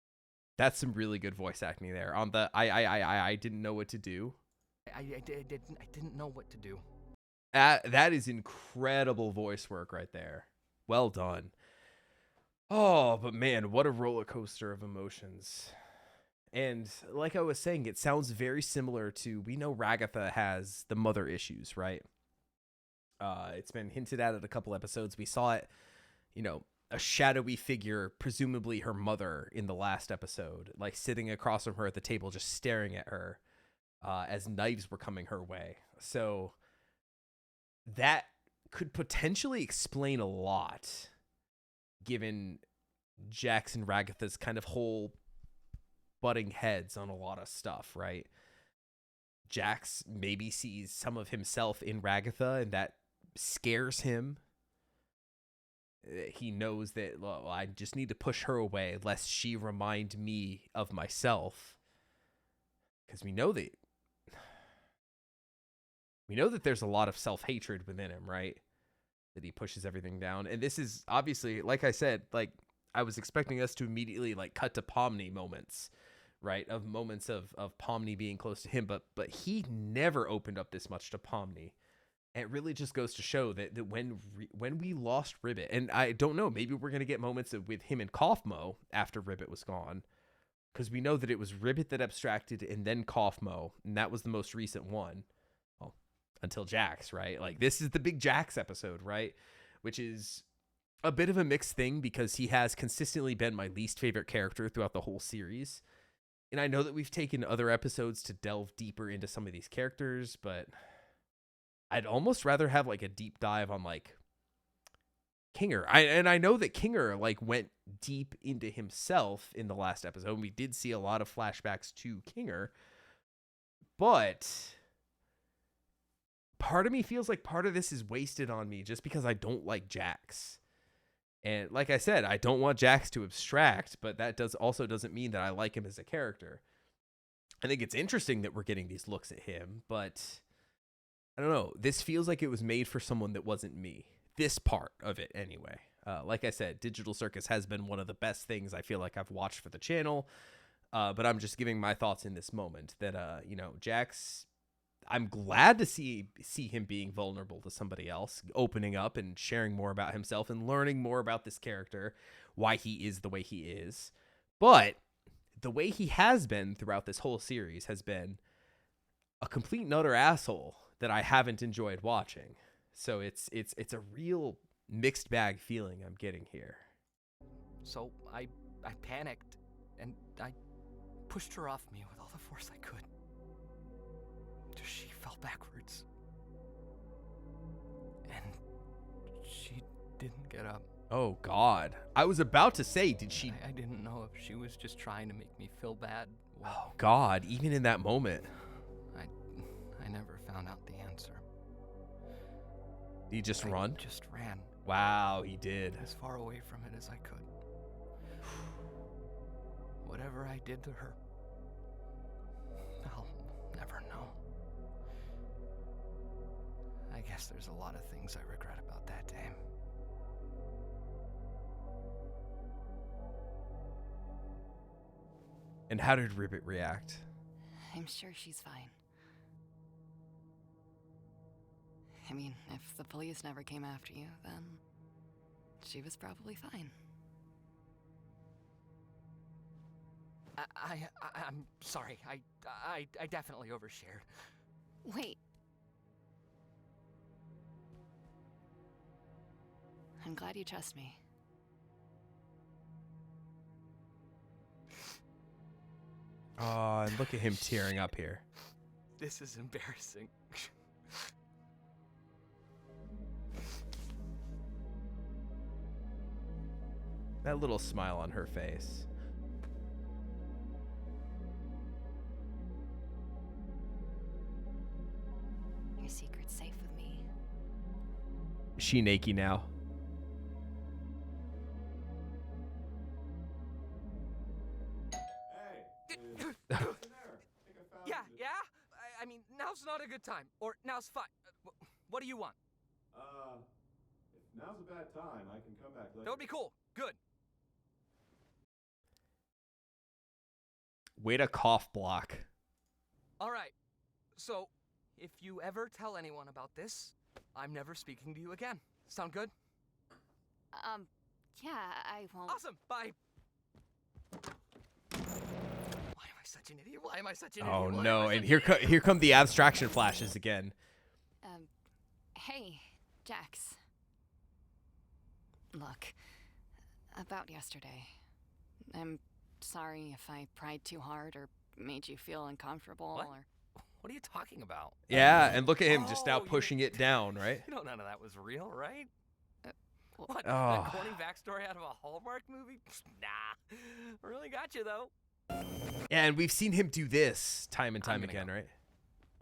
That's some really good voice acting there. On the I didn't know what to do. I didn't know what to do. That is incredible voice work right there. Well done. Oh, but man, what a roller coaster of emotions. And like I was saying, it sounds very similar to, we know Ragatha has the mother issues, right? It's been hinted at a couple episodes. We saw it, a shadowy figure, presumably her mother, in the last episode, like sitting across from her at the table, just staring at her. as knives were coming her way. So that could potentially explain a lot, given Jax and Ragatha's kind of whole butting heads on a lot of stuff, right? Jax maybe sees some of himself in Ragatha, and that scares him. He knows that, well, I just need to push her away lest she remind me of myself. Because we know that there's a lot of self-hatred within him, right? That he pushes everything down. And this is obviously, like I said, like I was expecting us to immediately like cut to Pomni moments, right? Of moments of Pomni being close to him, but he never opened up this much to Pomni. And it really just goes to show that when we lost Ribbit, and I don't know, maybe we're going to get moments with him and Kaufmo after Ribbit was gone, because we know that it was Ribbit that abstracted and then Kaufmo, and that was the most recent one. Well, until Jax, right? Like, this is the big Jax episode, right? Which is a bit of a mixed thing because he has consistently been my least favorite character throughout the whole series. And I know that we've taken other episodes to delve deeper into some of these characters, but I'd almost rather have like a deep dive on like Kinger. I know that Kinger like went deep into himself in the last episode. And we did see a lot of flashbacks to Kinger, but part of me feels like part of this is wasted on me just because I don't like Jax. And like I said, I don't want Jax to abstract, but that doesn't mean that I like him as a character. I think it's interesting that we're getting these looks at him, but I don't know. This feels like it was made for someone that wasn't me. This part of it, anyway. Like I said, Digital Circus has been one of the best things I feel like I've watched for the channel. But I'm just giving my thoughts in this moment that, Jax, I'm glad to see him being vulnerable to somebody else, opening up and sharing more about himself and learning more about this character, why he is the way he is. But the way he has been throughout this whole series has been a complete and utter asshole that I haven't enjoyed watching. So it's a real mixed bag feeling I'm getting here. So I panicked, and I pushed her off me with all the force I could. She fell backwards. And she didn't get up. Oh, God. I was about to say, did she... I didn't know if she was just trying to make me feel bad. Oh, God. Even in that moment. I never found out the answer. Did he just run? Just ran. Wow, he did. As far away from it as I could. Whatever I did to her, I'll never know. I guess there's a lot of things I regret about that day. And how did Ribbit react? I'm sure she's fine. I mean, if the police never came after you, then she was probably fine. I'm sorry. I definitely overshared. Wait. I'm glad you trust me. Oh, and look at him tearing up here. This is embarrassing. That little smile on her face. Your secret's safe with me. Is she naked now? Yeah? I mean, now's not a good time. Or now's fine. What do you want? If now's a bad time, I can come back later. That would be cool. Good. Way to cough block. All right. So, if you ever tell anyone about this, I'm never speaking to you again. Sound good? Yeah, I won't. Awesome. Bye. Why am I such an idiot? Why am I such an idiot? Oh Why no! am I And such here come the abstraction flashes again. Hey, Jax. Look, about yesterday. I'm sorry if I pried too hard or made you feel uncomfortable What? or... What are you talking about? Yeah, and look at him just now Oh, pushing it down, right? You know none of that was real, right? What? Oh. A corny backstory out of a Hallmark movie? Nah. Really got you, though. And we've seen him do this time and time again, go. right?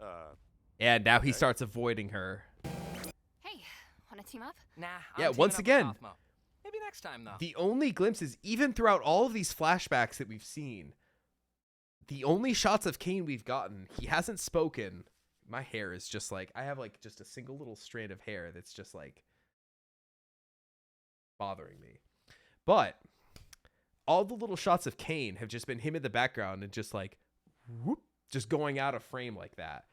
Uh, And now he okay. starts avoiding her. Hey, wanna team up? Nah. Yeah, I'm teaming once up with again. Cosmo. Maybe next time, though. The only glimpses, even throughout all of these flashbacks that we've seen, the only shots of Kane we've gotten, he hasn't spoken. My hair is just like, I have like just a single little strand of hair that's just like bothering me. But all the little shots of Kane have just been him in the background and just like, whoop, just going out of frame like that.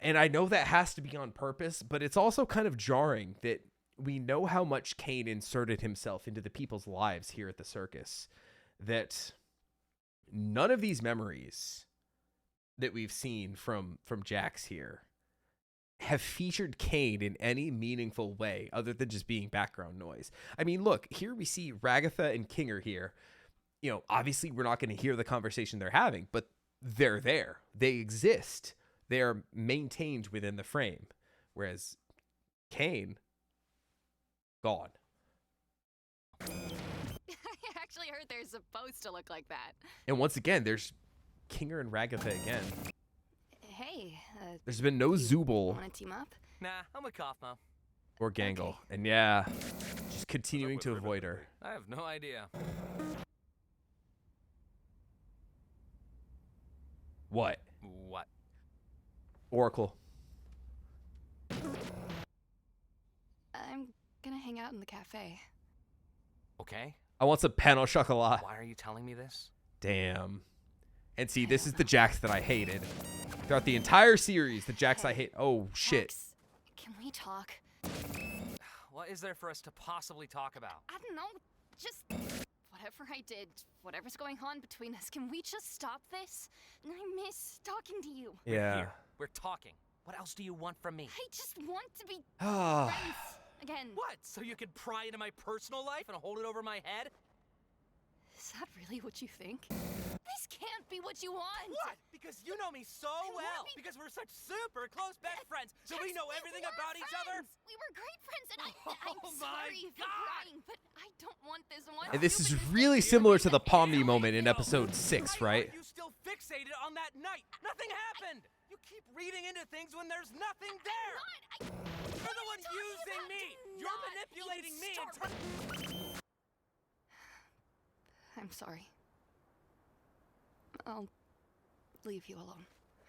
And I know that has to be on purpose, but it's also kind of jarring that we know how much Kane inserted himself into the people's lives here at the circus, that none of these memories that we've seen from Jax here have featured Kane in any meaningful way other than just being background noise. I mean, look, here we see Ragatha and King are here. You know, obviously we're not going to hear the conversation they're having, but they're there. They exist. They are maintained within the frame. Whereas Kane, gone. I actually heard they're supposed to look like that. And once again, there's Kinger and Ragatha again. Hey, There's been no Zubul wanna team up? Nah, I'm with Cosmo. or Gangle. Okay. And yeah, just continuing to with avoid Ribbon? her. I have no idea. What? What? Oracle. I'm gonna hang out in the cafe. Okay. I want some pan au chocolat. Why are you telling me this? Damn. And see, this is the Jax that I hated. Throughout the entire series, the Jax I hate. Oh, shit. Max, can we talk? What is there for us to possibly talk about? I don't know. Just whatever I did, whatever's going on between us, can we just stop this? I miss talking to you. Yeah. Here, we're talking. What else do you want from me? I just want to be Ah. friends again. What? So you can pry into my personal life and hold it over my head? Is that really what you think? This can't be what you want. What? Because you know me so wanna well. be- Because we're such super close best friends. So we Jax, know everything were about each other. friends. We were great friends, and I'm Oh my sorry for God. crying, but I don't want this one. And this is stupid really mistake similar to to the make Pomni again. moment in episode 6, Why right? are you still fixated on that night? Nothing happened. You keep reading into things when there's nothing there. I'm You're the one talking using about? me. Do You're not manipulating even me. start. I'm sorry. I'll leave you alone.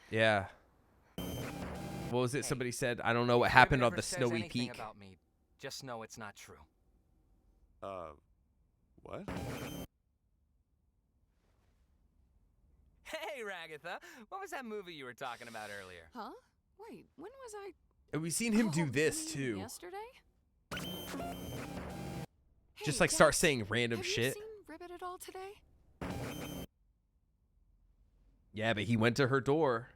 Yeah. What was it? Hey, Somebody said, I don't know what If happened Ribbon on ever the says snowy anything peak. about me, just know it's not true. What? Hey, Ragatha, what was that movie you were talking about earlier? Huh? Wait, when was I? And we've seen him Oh, do you this mean too. Yesterday? Just Hey, like start Jax, saying random have shit. you seen Ribbit at all today? Yeah, but he went to her door.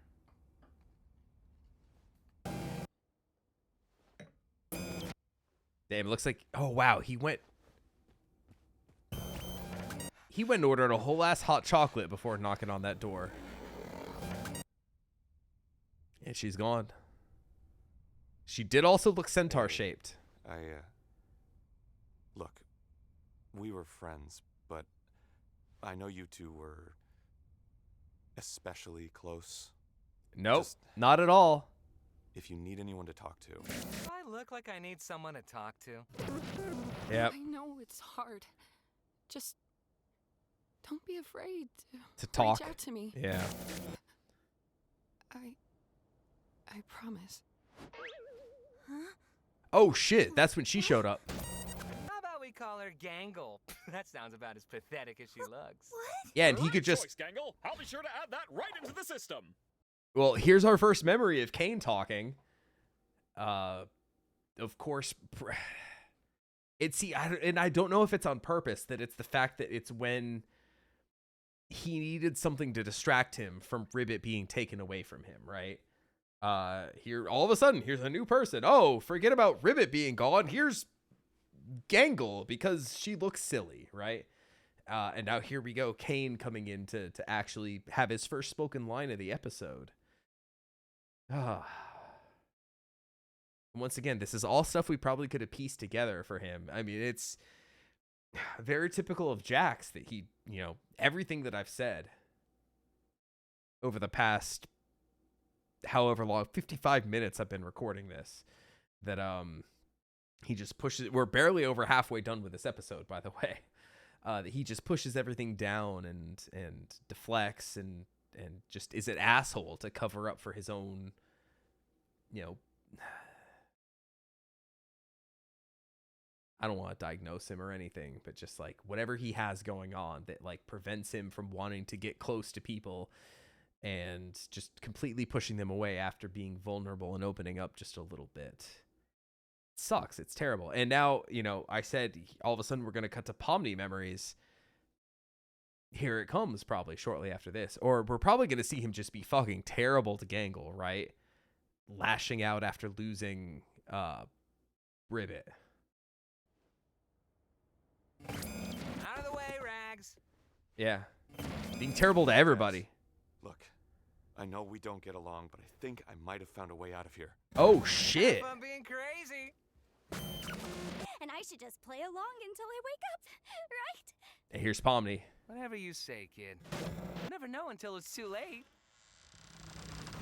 Damn, it looks like, oh wow, he went and ordered a whole ass hot chocolate before knocking on that door. And she's gone. She did also look centaur shaped. Look, we were friends, but I know you two were especially close. Nope, Just- not at all. If you need anyone to talk to, Do I look like I need someone to talk to? Yep, I know it's hard. Just don't be afraid to talk. reach out to me. Yeah. I promise. Oh shit, that's when she showed up. How about we call her Gangle? That sounds about as pathetic as she looks. Yeah, and he could just, Choice, Gangle. I'll be sure to add that right into the system. well, here's our first memory of Kane talking. Of course, I don't know if it's on purpose, that it's the fact that it's when he needed something to distract him from Ribbit being taken away from him, right? Here, all of a sudden, here's a new person. Oh, forget about Ribbit being gone. Here's Gangle, because she looks silly, right? And now here we go, Kane coming in to actually have his first spoken line of the episode. Once again, this is all stuff we probably could have pieced together for him. I mean, it's very typical of Jax that he, everything that I've said over the past however long, 55 minutes I've been recording this, that he just pushes. We're barely over halfway done with this episode, by the way. That he just pushes everything down and deflects and just is an asshole to cover up for his own, I don't want to diagnose him or anything, but just like whatever he has going on that like prevents him from wanting to get close to people and just completely pushing them away after being vulnerable and opening up just a little bit. It sucks. It's terrible. And now, I said all of a sudden we're going to cut to Pomni memories. Here it comes probably shortly after this. Or we're probably going to see him just be fucking terrible to Gangle, right? Lashing out after losing Ribbit. Out of the way, Rags. Yeah. Being terrible to everybody. Look, I know we don't get along, but I think I might have found a way out of here. Oh, shit. I'm being crazy. And I should just play along until I wake up, right? And here's Pomni. Whatever you say, kid. You never know until it's too late.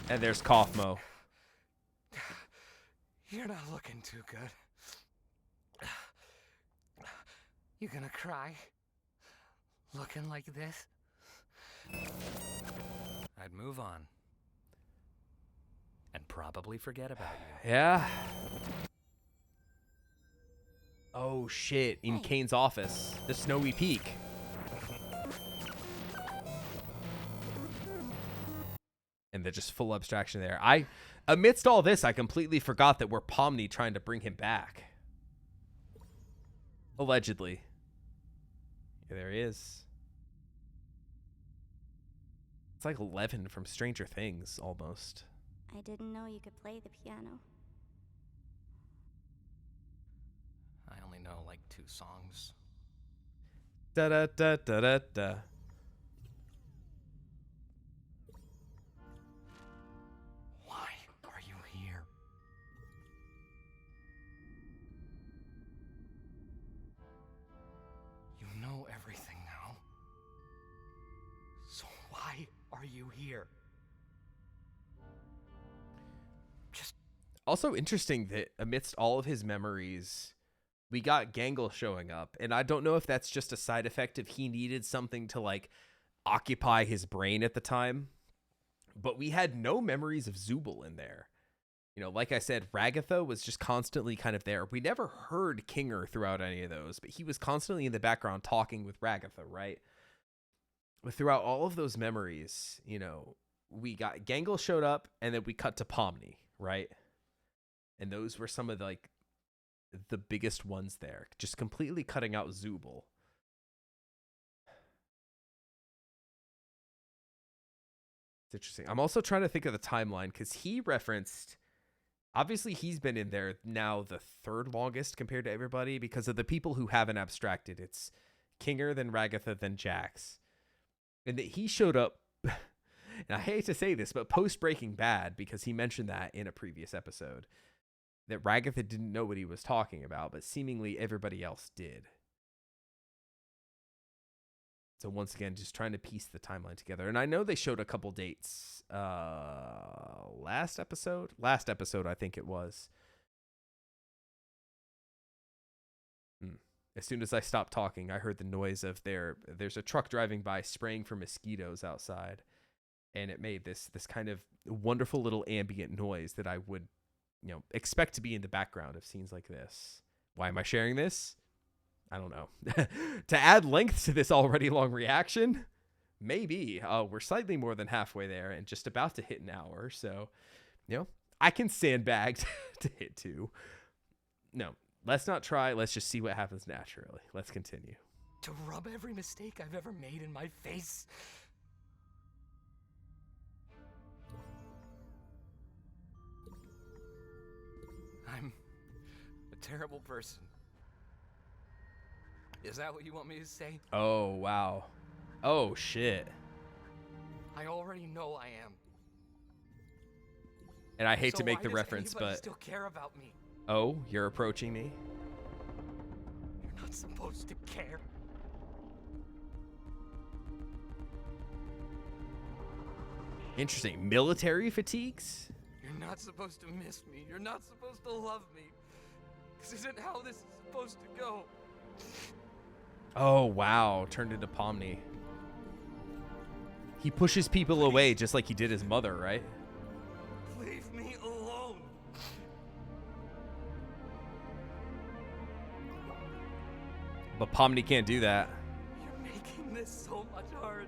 And there's Kaufmo. You're not looking too good. You gonna cry? Looking like this? I'd move on. And probably forget about you. Yeah. Oh, shit. In Kane's office. The Snowy Peak. And they're just full abstraction there. Amidst all this, I completely forgot that we're Pomni trying to bring him back. Allegedly. Yeah, there he is. It's like 11 from Stranger Things, almost. I didn't know you could play the piano. I only know like 2 songs. Da da da da da da. Why are you here? You know everything now. So why are you here? Also interesting that amidst all of his memories, we got Gangle showing up. And I don't know if that's just a side effect if he needed something to like occupy his brain at the time. But we had no memories of Zubul in there. Like I said, Ragatha was just constantly kind of there. We never heard Kinger throughout any of those, but he was constantly in the background talking with Ragatha, right? But throughout all of those memories, we got Gangle showed up and then we cut to Pomni, right? And those were some of the biggest ones there. Just completely cutting out Zubul. It's interesting. I'm also trying to think of the timeline because he referenced, obviously he's been in there now the 3rd longest compared to everybody because of the people who haven't abstracted. It's Kinger, then Ragatha, then Jax. And that he showed up, and I hate to say this, but post Breaking Bad, because he mentioned that in a previous episode, that Ragatha didn't know what he was talking about, but seemingly everybody else did. So once again, just trying to piece the timeline together. And I know they showed a couple dates. Last episode, I think it was. As soon as I stopped talking, I heard the noise of there's a truck driving by spraying for mosquitoes outside. And it made this kind of wonderful little ambient noise that I would expect to be in the background of scenes like this. Why am I sharing this? I don't know. To add length to this already long reaction, maybe. We're slightly more than halfway there and just about to hit an hour. So, I can sandbag to hit 2. No, let's not try. Let's just see what happens naturally. Let's continue. To rub every mistake I've ever made in my face. I'm a terrible person. Is that what you want me to say? Oh, wow. Oh, shit. I already know I am. And I hate So to make why the does reference, anybody but still care about me? oh, you're approaching me. You're not supposed to care. Interesting. Military fatigues? You're not supposed to miss me. You're not supposed to love me. This isn't how this is supposed to go. Oh, wow. Turned into Pomni. He pushes people away just like he did his mother, right? Leave me alone. But Pomni can't do that. You're making this so much harder.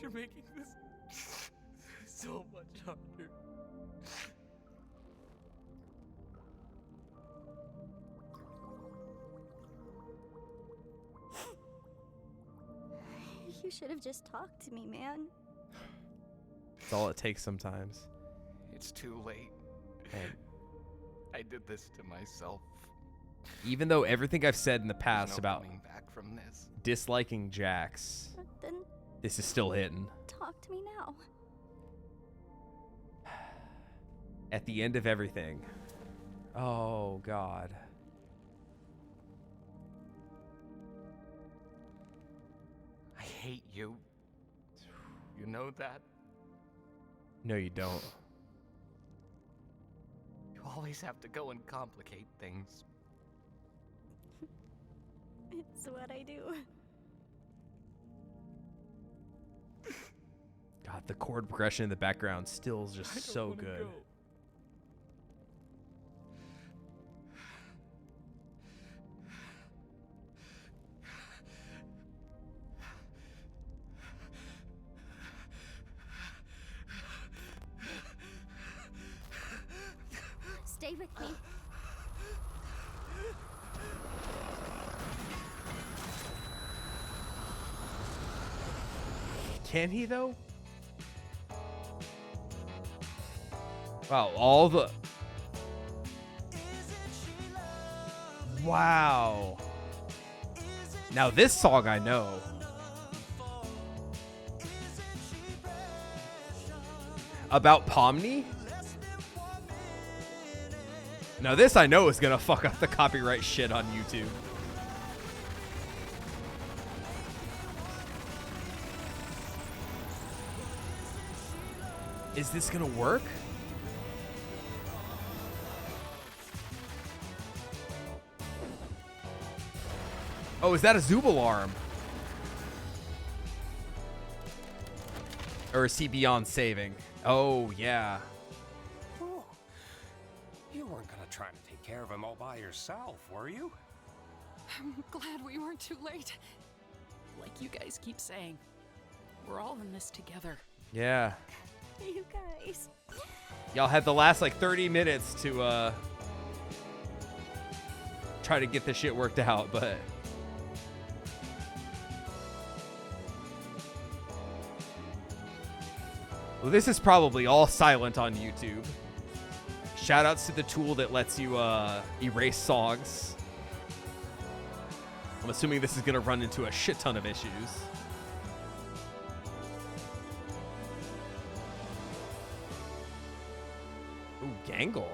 You're making this so much harder. You should have just talked to me, man. That's all it takes sometimes. It's too late. And I did this to myself. even though everything I've said in the There's past no about coming back from this. disliking Jax, Then this is still hitting. talk to me now. At the end of everything. Oh, God. I hate you. You know that? No, you don't. You always have to go and complicate things. It's what I do. God, the chord progression in the background still is I just don't so wanna good. go. Stay with me. Can he, though? Wow, all the... Wow. Now this song I know. About Pomni? Now this I know is gonna fuck up the copyright shit on YouTube. Is this gonna work? Oh, is that a Zubal arm? Or is he beyond saving? Oh, yeah. Oh, you weren't gonna try to take care of him all by yourself, were you? I'm glad we weren't too late. Like you guys keep saying, we're all in this together. Yeah. You guys. Y'all had the last like 30 minutes to try to get this shit worked out, but well, this is probably all silent on YouTube. Shoutouts to the tool that lets you erase songs. I'm assuming this is gonna run into a shit ton of issues. Ooh, Gangle.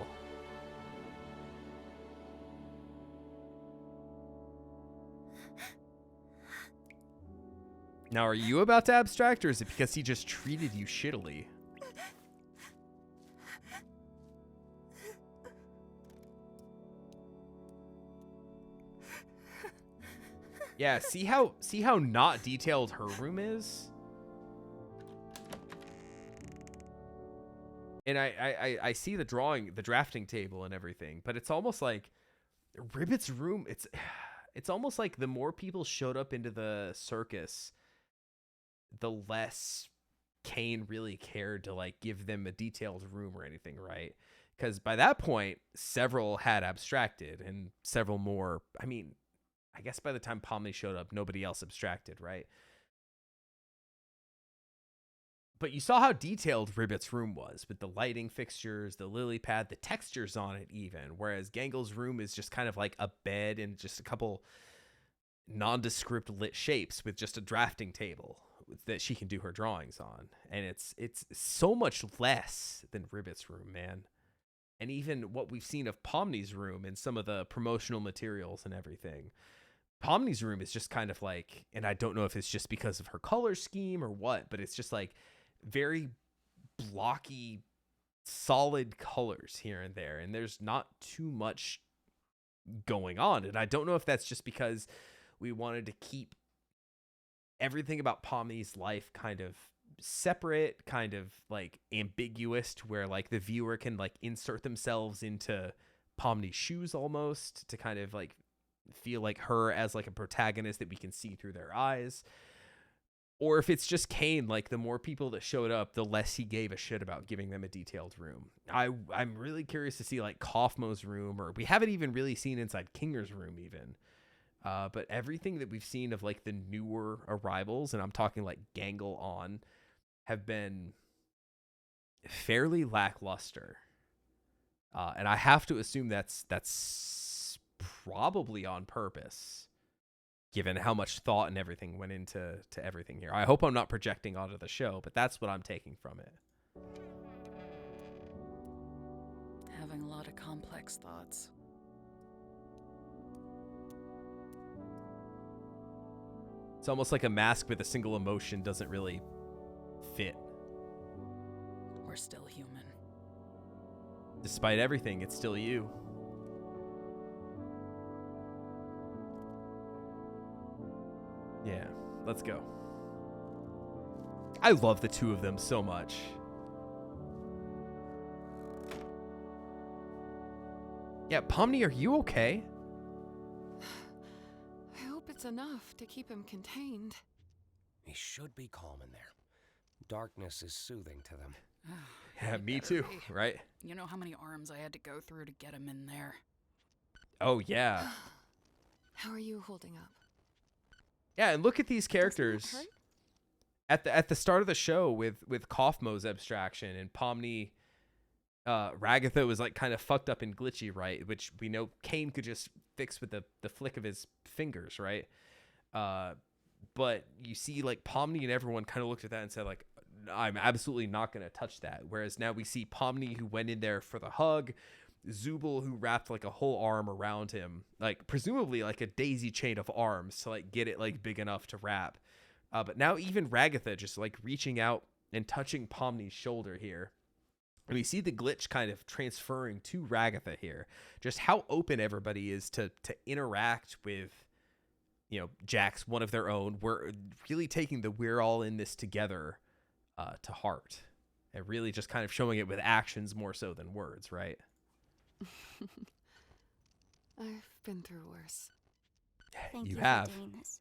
Now, are you about to abstract, or is it because he just treated you shittily? Yeah, see how not detailed her room is? And I see the drafting table and everything, but it's almost like Ribbit's room, it's almost like the more people showed up into the circus, the less Kane really cared to like give them a detailed room or anything, right? Because by that point, several had abstracted and several more. I mean, I guess by the time Pomni showed up, nobody else abstracted, right? But you saw how detailed Ribbit's room was with the lighting fixtures, the lily pad, the textures on it even. Whereas Gangle's room is just kind of like a bed and just a couple nondescript lit shapes with just a drafting table that she can do her drawings on. And it's so much less than Ribbit's room, man. And even what we've seen of Pomni's room and some of the promotional materials and everything. Pomni's room is just kind of like, and I don't know if it's just because of her color scheme or what, but it's just like very blocky, solid colors here and there. And there's not too much going on. And I don't know if that's just because we wanted to keep everything about Pomni's life kind of separate, kind of like ambiguous, to where like the viewer can like insert themselves into Pomni's shoes almost to kind of like feel like her as like a protagonist that we can see through their eyes. Or if it's just Kane, like the more people that showed up, the less he gave a shit about giving them a detailed room. I'm really curious to see like Kaufmo's room, or we haven't even really seen inside Kinger's room even. But everything that we've seen of like the newer arrivals, and I'm talking like Gangle on, have been fairly lackluster. And I have to assume that's probably on purpose, given how much thought and everything went into everything here. I hope I'm not projecting onto the show, but that's what I'm taking from it. Having a lot of complex thoughts. It's almost like a mask with a single emotion doesn't really fit. We're still human. Despite everything, it's still you. Yeah, let's go. I love the two of them so much. Yeah, Pomni, are you okay? I hope it's enough to keep him contained. He should be calm in there. Darkness is soothing to them. Yeah, me too, right? You know how many arms I had to go through to get him in there? Oh, yeah. How are you holding up? Yeah, and look at these characters. At the start of the show with Kaufmo's abstraction and Pomni, Ragatha was like kind of fucked up and glitchy, right? Which we know Kane could just fix with the flick of his fingers, right? But you see like Pomni and everyone kind of looked at that and said like, I'm absolutely not going to touch that. Whereas now we see Pomni, who went in there for the hug, Zubul, who wrapped like a whole arm around him, like presumably like a daisy chain of arms to like get it like big enough to wrap. But now even Ragatha just like reaching out and touching Pomni's shoulder here. And we see the glitch kind of transferring to Ragatha here. Just how open everybody is to interact with, you know, Jax, one of their own. We're really taking the we're all in this together to heart. And really just kind of showing it with actions more so than words, right? I've been through worse. Thank you have. for doing this.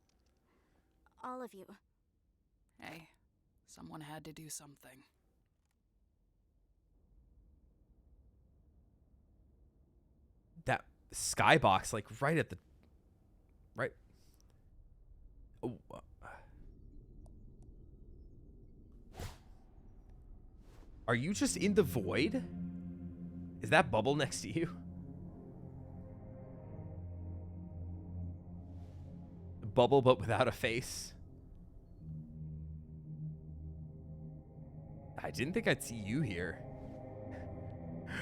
All of you. Hey, someone had to do something. That skybox, like right at the right. Oh. Are you just in the void? Is that Bubble next to you? Bubble, but without a face. I didn't think I'd see you here.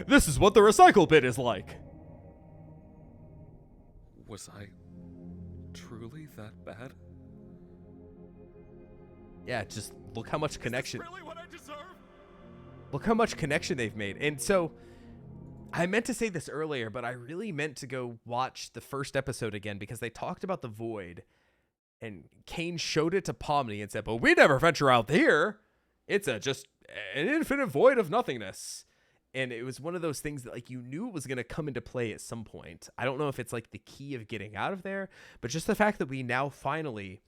This is what the recycle bin is like. Was I truly that bad? Yeah, just look how much connection. Is this really what I deserve? Look how much connection they've made. And so I meant to say this earlier, but I really meant to go watch the first episode again because they talked about the void and Kane showed it to Pomni and said, but we never venture out here. It's just an infinite void of nothingness. And it was one of those things that like you knew it was going to come into play at some point. I don't know if it's like the key of getting out of there, but just the fact that we now finally,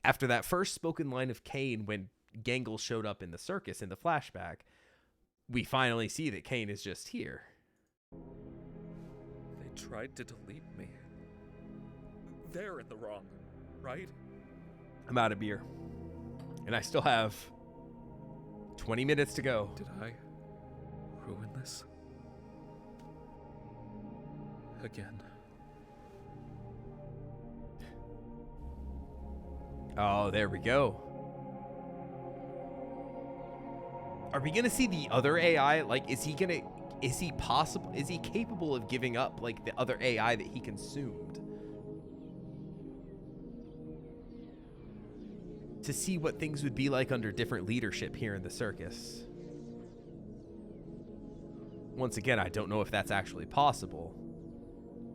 after that first spoken line of Kane when Gangle showed up in the circus in the flashback, we finally see that Kane is just here. They tried to delete me. They're in the wrong, right? I'm out of beer. And I still have 20 minutes to go. Did I ruin this? Again. Oh, there we go. Are we gonna see the other AI? Like, is he capable of giving up, like, the other AI that he consumed? To see what things would be like under different leadership here in the circus. Once again, I don't know if that's actually possible.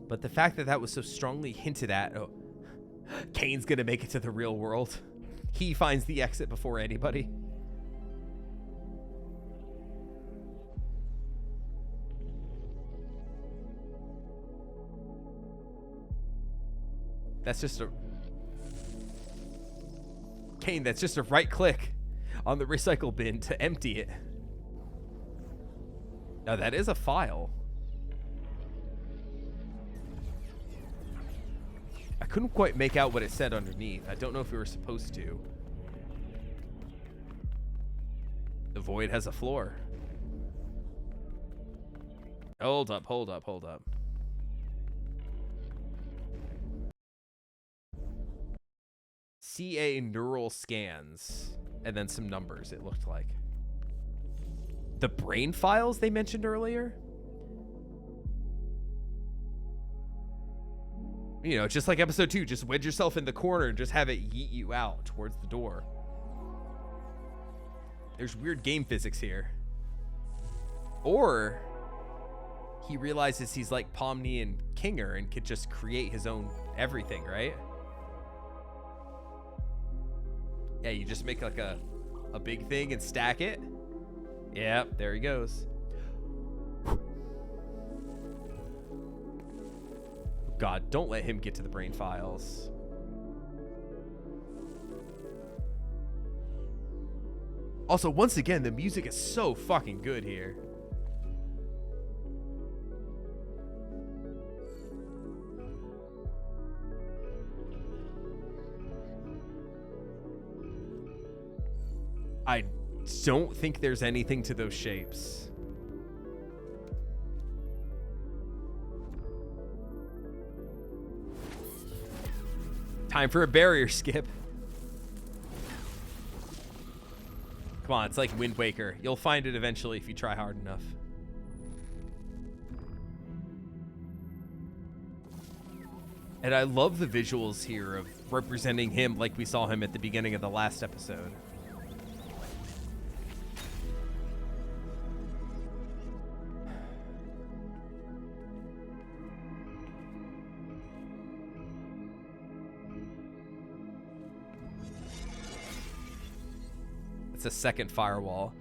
But the fact that that was so strongly hinted at... Oh, Kane's gonna make it to the real world. He finds the exit before anybody. That's just a... Kane, that's just a right click on the recycle bin to empty it. Now that is a file. I couldn't quite make out what it said underneath. I don't know if we were supposed to. The void has a floor. Hold up, hold up, hold up. CA neural scans. And then some numbers, it looked like. The brain files they mentioned earlier? You know, just like episode 2, just wedge yourself in the corner and just have it yeet you out towards the door. There's weird game physics here. Or he realizes he's like Pomni and Kinger and could just create his own everything, right? Yeah, you just make like a big thing and stack it. Yep, there he goes. God, don't let him get to the brain files. Also, once again, the music is so fucking good here. I don't think there's anything to those shapes. Time for a barrier skip. Come on, it's like Wind Waker. You'll find it eventually if you try hard enough. And I love the visuals here of representing him like we saw him at the beginning of the last episode. A second firewall.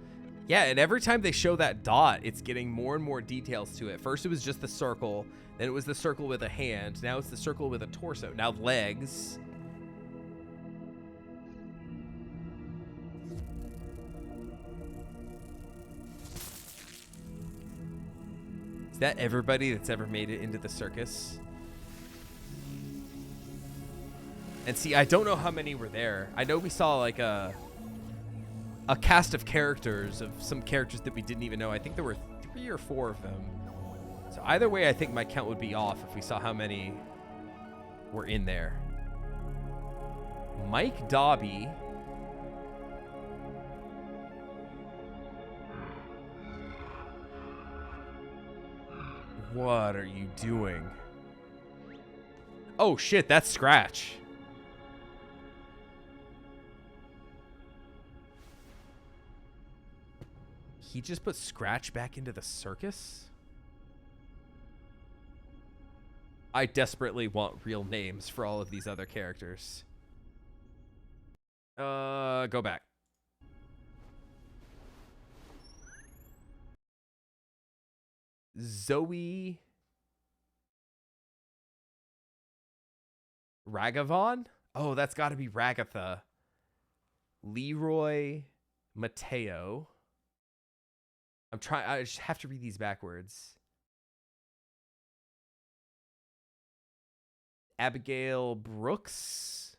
Yeah, and every time they show that dot, it's getting more and more details to it. First it was just the circle, then it was the circle with a hand, now it's the circle with a torso, now legs. Is that everybody that's ever made it into the circus? And see, I don't know how many were there. I know we saw like a cast of characters, of some characters that we didn't even know. I think there were 3 or 4 of them. So either way, I think my count would be off if we saw how many were in there. Mike Dobby. What are you doing? Oh shit, that's Scratch. He just put Scratch back into the circus? I desperately want real names for all of these other characters. Go back. Zoe Ragavon? Oh, that's got to be Ragatha. Leroy Mateo. I just have to read these backwards. Abigail Brooks.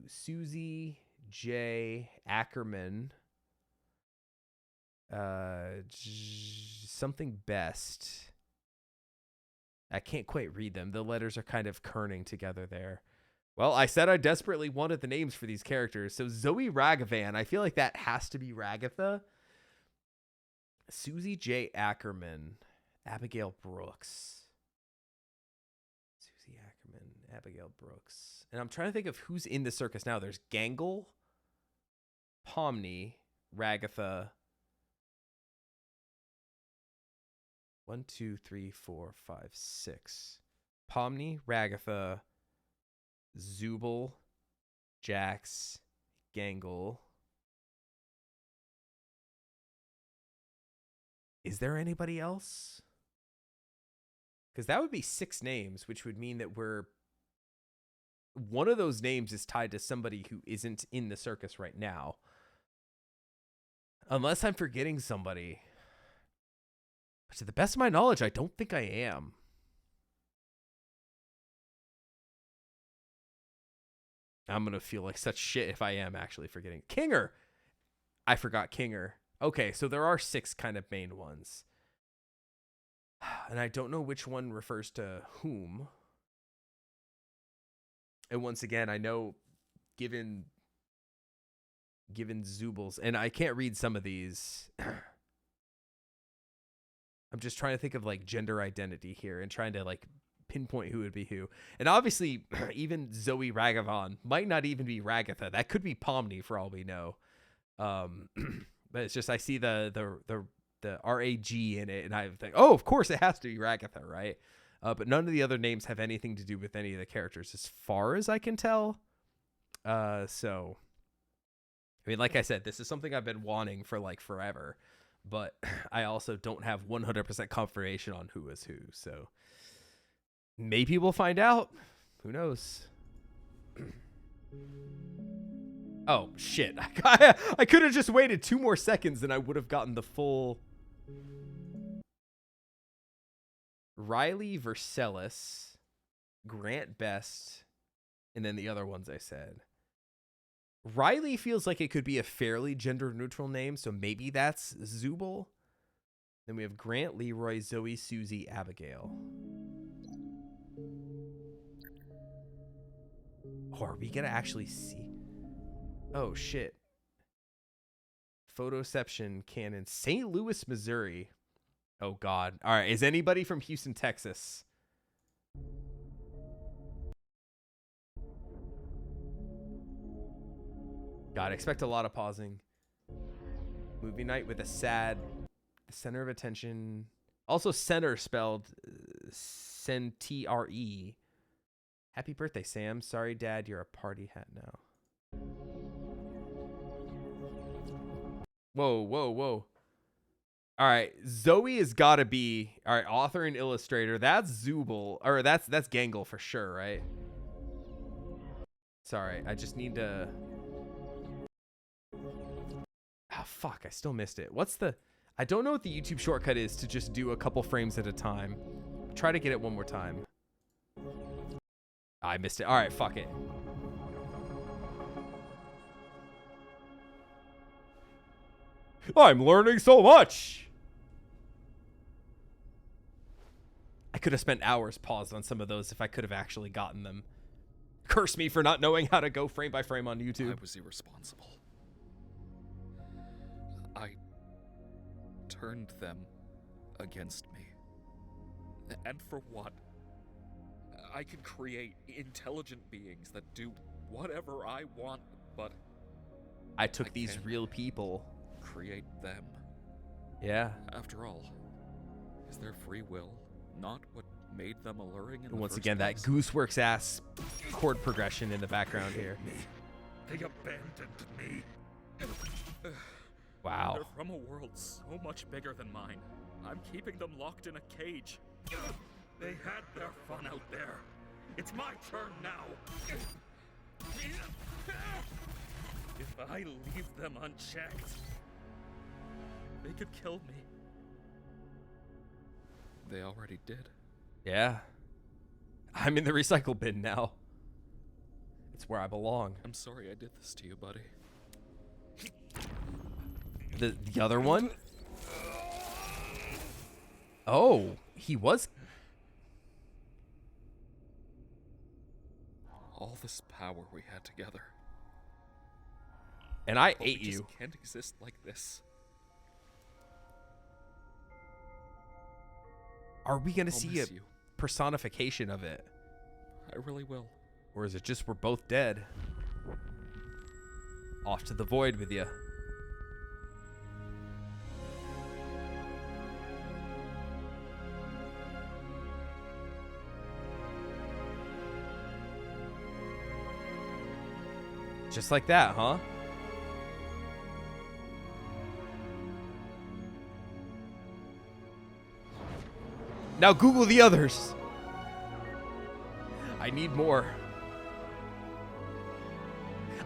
Susie J. Ackerman. Something best. I can't quite read them. The letters are kind of kerning together there. Well, I said I desperately wanted the names for these characters. So Zoe Ragavan, I feel like that has to be Ragatha. Susie J. Ackerman. Abigail Brooks. Susie Ackerman. Abigail Brooks. And I'm trying to think of who's in the circus now. There's Gangle, Pomni, Ragatha. 1, 2, 3, 4, 5, 6. Pomni, Ragatha, Zubul, Jax, Gangle. Is there anybody else? Because that would be 6 names, which would mean that one of those names is tied to somebody who isn't in the circus right now. Unless I'm forgetting somebody. But to the best of my knowledge, I don't think I am. I'm going to feel like such shit if I am actually forgetting. Kinger! I forgot Kinger. Okay, so there are 6 kind of main ones. And I don't know which one refers to whom. And once again, I know given Zubul's, and I can't read some of these. I'm just trying to think of like gender identity here and trying to like pinpoint who would be who. And obviously, even Zoe Ragavan might not even be Ragatha. That could be Pomni for all we know. But it's just I see the RAG in it, and I think, oh, of course it has to be Ragatha, right? But none of the other names have anything to do with any of the characters, as far as I can tell. So, I mean, like I said, this is something I've been wanting for like forever. But I also don't have 100% confirmation on who is who. So maybe we'll find out. Who knows? Oh, shit. I could have just waited 2 more seconds and I would have gotten the full. Riley Versailles, Grant Best, and then the other ones I said. Riley feels like it could be a fairly gender-neutral name, so maybe that's Zubul. Then we have Grant, Leroy, Zoe, Susie, Abigail. Oh, are we going to actually see? Oh, shit. Photoception Canon. St. Louis, Missouri. Oh, God. All right, is anybody from Houston, Texas? God, expect a lot of pausing. Movie night with a sad center of attention. Also center spelled Centre. Happy birthday, Sam. Sorry, Dad, you're a party hat now. Whoa, whoa, whoa. All right, Zoe has got to be, all right, author and illustrator. That's Zubul, or that's Gangle for sure, right? Sorry, I just need to... Oh, fuck, I still missed it. What's the... I don't know what the YouTube shortcut is to just do a couple frames at a time. Try to get it one more time. I missed it. All right, fuck it. I'm learning so much. I could have spent hours paused on some of those if I could have actually gotten them. Curse me for not knowing how to go frame by frame on YouTube. I was irresponsible. I turned them against me. And for what? I can create intelligent beings that do whatever I want, but I took these real people. Create them. Yeah. After all, is their free will not what made them alluring in the Once first again, place? that Gooseworks ass chord progression in the background here. They abandoned me. Wow. They're from a world so much bigger than mine. I'm keeping them locked in a cage. They had their fun out there. It's my turn now. If I leave them unchecked, they could kill me. They already did. Yeah. I'm in the recycle bin now. It's where I belong. I'm sorry I did this to you, buddy. The other one? Oh, he was. All this power we had together. And I But ate we just you. can't exist like this. Are we gonna I'll see a miss you. personification of it? I really will. Or is it just we're both dead? Off to the void with you. Just like that, huh? Now Google the others. I need more.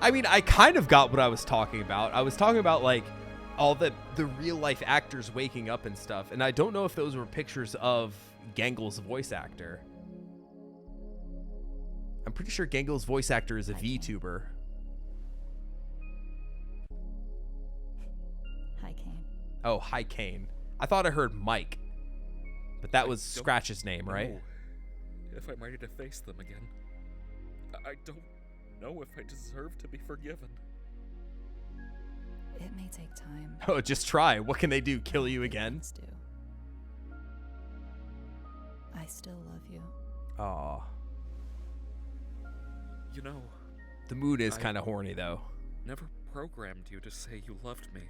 I mean, I kind of got what I was talking about. I was talking about, like, all the real life actors waking up and stuff. And I don't know if those were pictures of Gengel's voice actor. I'm pretty sure Gengel's voice actor is a VTuber. Hi, Kane. Oh, hi, Kane. I thought I heard Mike. But that was don't Scratch's name, right? know if I'm ready to face them again. I don't know if I deserve to be forgiven. It may take time. Oh, just try. What can they do? Kill you again? Let's do. I still love you. Aw. You know, The mood is I- kind of horny, though. never programmed you to say you loved me.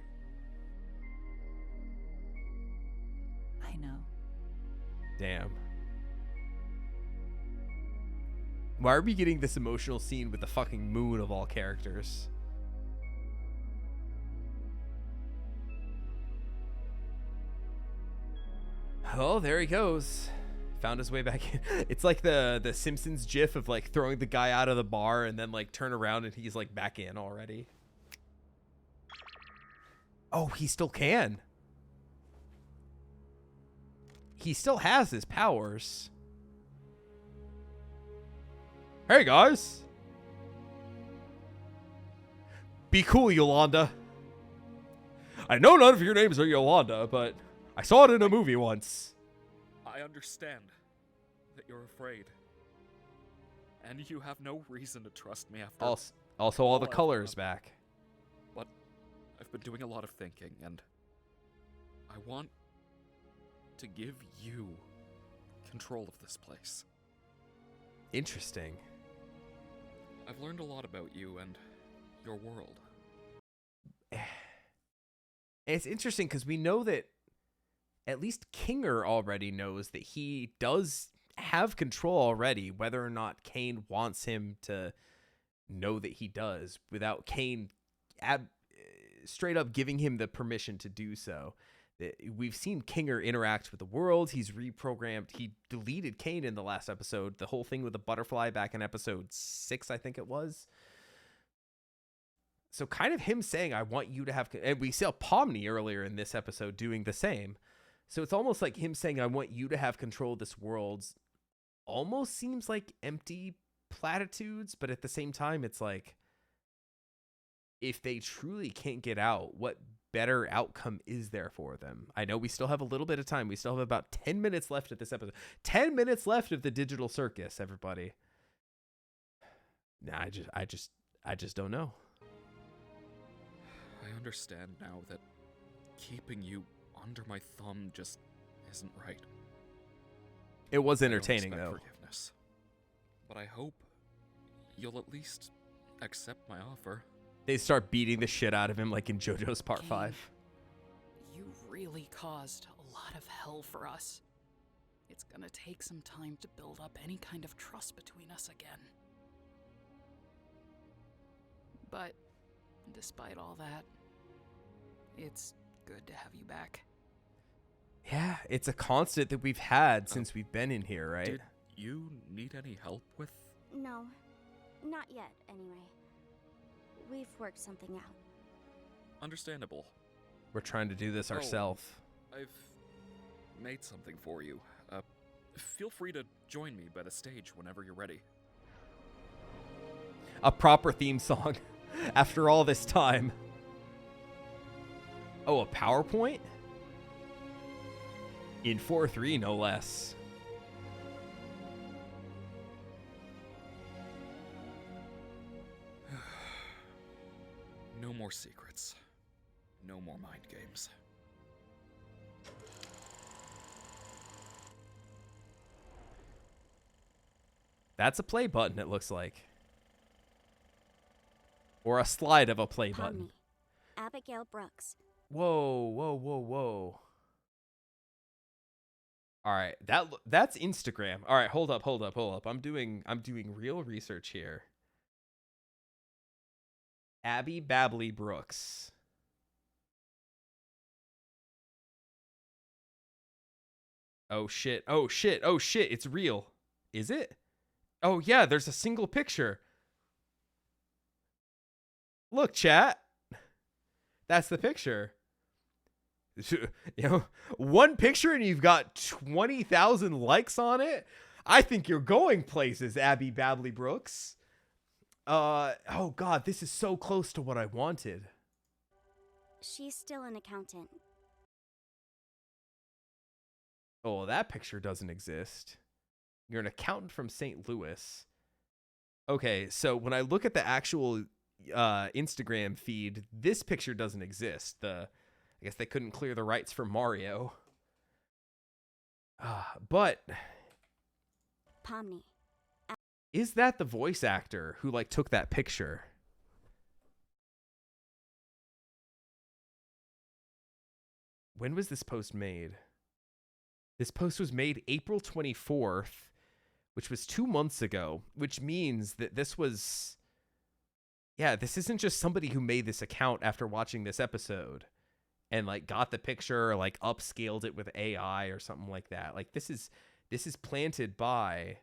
I know. Damn. Why are we getting this emotional scene with the fucking moon of all characters? Oh, there he goes. Found his way back in. It's like the Simpsons gif of like throwing the guy out of the bar and then like turn around and he's like back in already. Oh, he still can. He still has his powers. Hey, guys. Be cool, Yolanda. I know none of your names are Yolanda, but I saw it in a movie once. I understand that you're afraid. And you have no reason to trust me after... Also all the I've colors done. back. But I've been doing a lot of thinking, and I want to give you control of this place. Interesting. I've learned a lot about you and your world. It's interesting because we know that at least Kinger already knows that he does have control already, whether or not Kane wants him to know that he does, without Kane straight up giving him the permission to do so. We've seen Kinger interact with the world. He's reprogrammed. He deleted Kane in the last episode. The whole thing with the butterfly back in episode 6, I think it was. So kind of him saying, I want you to have... And we saw Pomni earlier in this episode doing the same. So it's almost like him saying, I want you to have control of this world. Almost seems like empty platitudes, but at the same time, it's like, if they truly can't get out, what better outcome is there for them? I know we still have a little bit of time. We still have about 10 minutes left of this episode. 10 minutes left of the digital circus, everybody. Nah, I just don't know. I understand now that keeping you under my thumb just isn't right. It was I don't entertaining, expect though. Forgiveness. But I hope you'll at least accept my offer. They start beating the shit out of him like in JoJo's Part Kane. 5. You really caused a lot of hell for us. It's gonna take some time to build up any kind of trust between us again. But despite all that, it's good to have you back. Yeah, it's a constant that we've had since we've been in here, right? Did you need any help with... No, not yet, anyway. We've worked something out. Understandable. We're trying to do this Oh. ourselves. I've made something for you. Feel free to join me by the stage whenever you're ready. A proper theme song after all this time. Oh, a PowerPoint? In 4:3, no less. No more secrets. No more mind games. That's a play button, it looks like. Or a slide of a play button. Abigail Brooks. Whoa, whoa, whoa, whoa. All right, that's Instagram. All right, hold up. I'm doing real research here. Abby Babley Brooks. Oh shit. It's real. Is it? Oh yeah, there's a single picture. Look, chat. That's the picture. One picture and you've got 20,000 likes on it. I think you're going places, Abby Babley Brooks. Oh god, this is so close to what I wanted. She's still an accountant. Oh, that picture doesn't exist. You're an accountant from St. Louis. Okay, so when I look at the actual Instagram feed, this picture doesn't exist. I guess they couldn't clear the rights for Mario. But Pomni. Is that the voice actor who took that picture? When was this post made? This post was made April 24th, which was 2 months ago, which means that this was... Yeah, this isn't just somebody who made this account after watching this episode and got the picture or upscaled it with AI or something like that. This is planted by...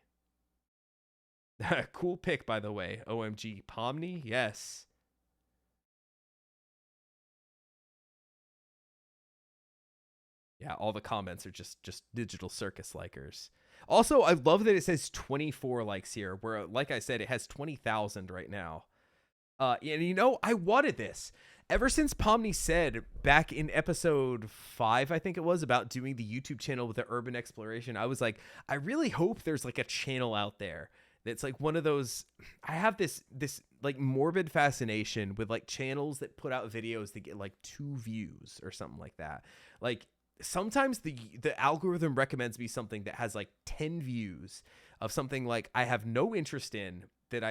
Cool pic, by the way. OMG. Pomni? Yes. Yeah, all the comments are just digital circus likers. Also, I love that it says 24 likes here, where, like I said, it has 20,000 right now. And I wanted this. Ever since Pomni said back in episode 5, I think it was, about doing the YouTube channel with the urban exploration, I was like, I really hope there's a channel out there that's one of those. I have this morbid fascination with channels that put out videos that get 2 views or something like that. Sometimes the algorithm recommends me something that has 10 views of something I have no interest in, that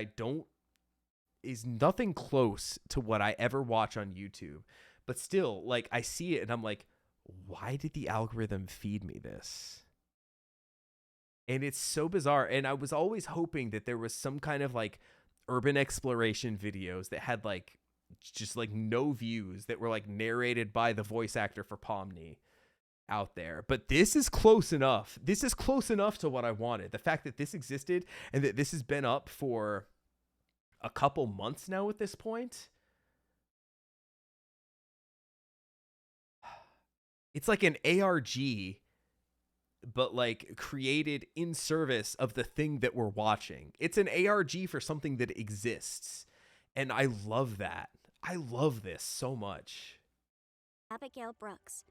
is nothing close to what I ever watch on YouTube. But still, I see it and I'm like, why did the algorithm feed me this? And it's so bizarre. And I was always hoping that there was some kind of urban exploration videos that had just no views, that were narrated by the voice actor for Pomni out there. But this is close enough. This is close enough to what I wanted. The fact that this existed and that this has been up for a couple months now at this point. It's like an ARG, but created in service of the thing that we're watching. It's an ARG for something that exists. And I love that. I love this so much. Abigail Brooks.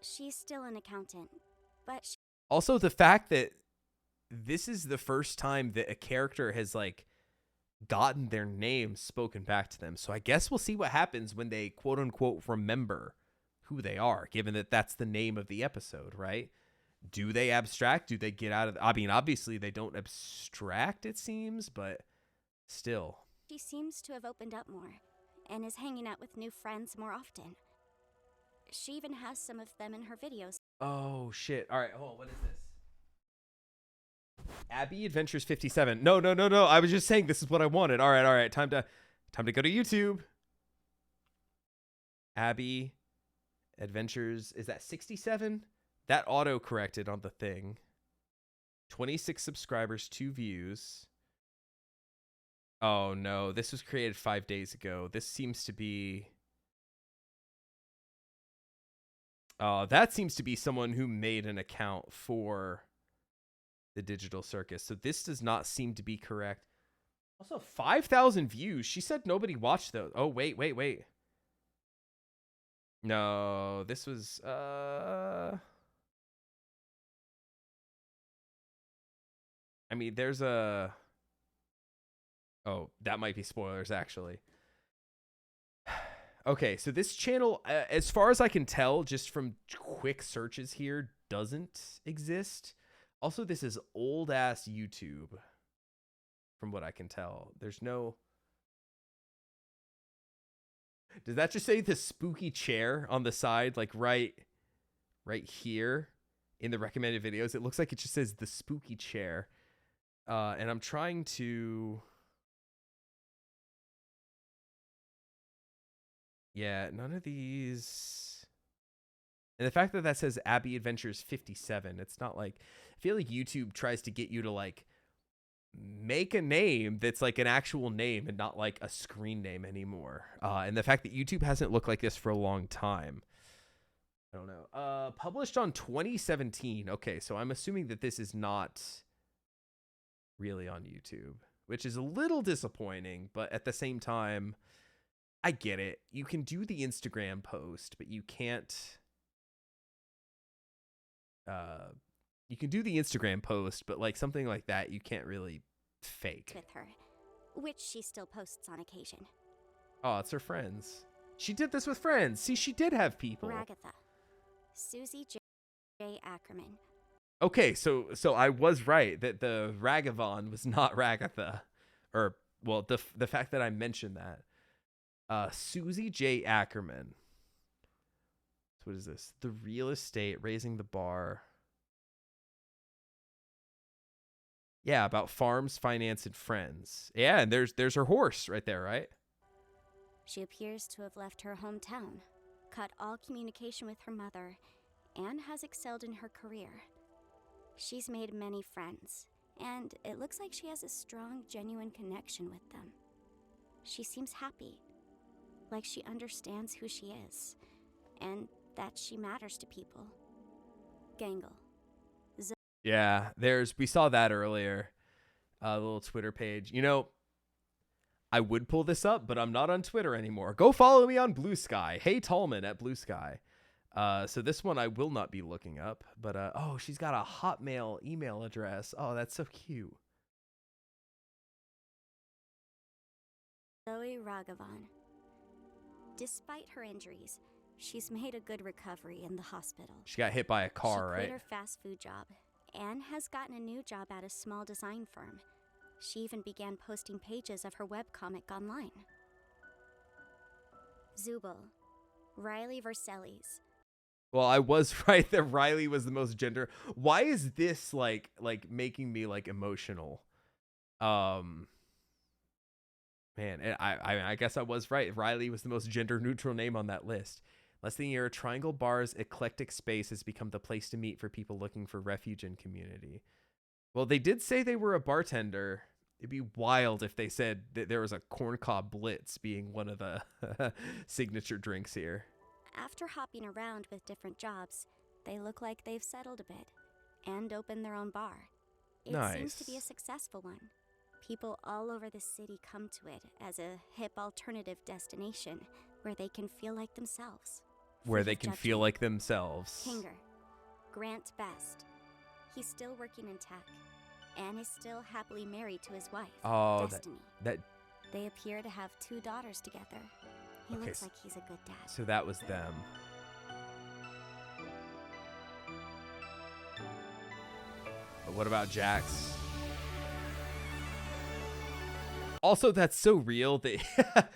She's still an accountant, but also the fact that this is the first time that a character has gotten their name spoken back to them. So I guess we'll see what happens when they quote unquote remember who they are, given that that's the name of the episode, right? Do they abstract? Do they get out of... I mean, obviously they don't abstract, it seems, but still. She seems to have opened up more and is hanging out with new friends more often. She even has some of them in her videos. Oh, shit. All right, hold on. What is this? Abby Adventures 57. No. I was just saying this is what I wanted. All right. Time to go to YouTube. Abby Adventures. Is that 67? That auto-corrected on the thing. 26 subscribers, 2 views. Oh, no. This was created 5 days ago. This seems to be... that seems to be someone who made an account for the Digital Circus. So this does not seem to be correct. Also, 5,000 views. She said nobody watched those. Oh, wait. No, this was I mean, there's a oh, that might be spoilers actually. Okay, so this channel, as far as I can tell, just from quick searches here, doesn't exist. Also, this is old ass YouTube, from what I can tell. There's no. Does that just say the spooky chair on the side, like right here in the recommended videos? It looks like it just says the spooky chair, and I'm trying to. Yeah, none of these. And the fact that that says Abby Adventures 57, it's not like, I feel like YouTube tries to get you to like make a name that's like an actual name and not like a screen name anymore. And the fact that YouTube hasn't looked like this for a long time. I don't know. Published on 2017. Okay, so I'm assuming that this is not really on YouTube, which is a little disappointing, but at the same time, I get it. You can do the Instagram post, but you can't. You can do the Instagram post, but like something like that, you can't really fake. With her, which she still posts on occasion. Oh, it's her friends. She did this with friends. See, she did have people. Ragatha, Susie J. Ackerman. Okay, so I was right that the Ragavan was not Ragatha, or well, the fact that I mentioned that. Susie J. Ackerman. So what is this? The real estate, raising the bar. Yeah, about farms, finance, and friends. Yeah, and there's her horse right there, right? She appears to have left her hometown, cut all communication with her mother, and has excelled in her career. She's made many friends, and it looks like she has a strong, genuine connection with them. She seems happy, like she understands who she is, and that she matters to people. Gangle. Yeah, we saw that earlier. A little Twitter page. You know, I would pull this up, but I'm not on Twitter anymore. Go follow me on Blue Sky. Hey Tallman at Blue Sky. So this one I will not be looking up, but oh, she's got a Hotmail email address. Oh, that's so cute. Zoe Ragavan. Despite her injuries, she's made a good recovery in the hospital. She got hit by a car, She right? quit her fast food job and has gotten a new job at a small design firm. She even began posting pages of her webcomic online. Zubul, Riley Vercellis. Well, I was right that Riley was the most gender. Why is this like making me like emotional? Man, and I guess I was right. Riley was the most gender neutral name on that list. Less than a year, Triangle Bar's eclectic space has become the place to meet for people looking for refuge and community. Well, they did say they were a bartender. It'd be wild if they said that there was a corncob blitz being one of the signature drinks here. After hopping around with different jobs, they look like they've settled a bit and opened their own bar. It seems to be a successful one. People all over the city come to it as a hip alternative destination where they can feel like themselves. Where they can feel like themselves. Kinger, Grant Best. He's still working in tech and is still happily married to his wife, Destiny. That They appear to have 2 daughters together. He looks like he's a good dad. So that was them. But what about Jax? Also, that's so real that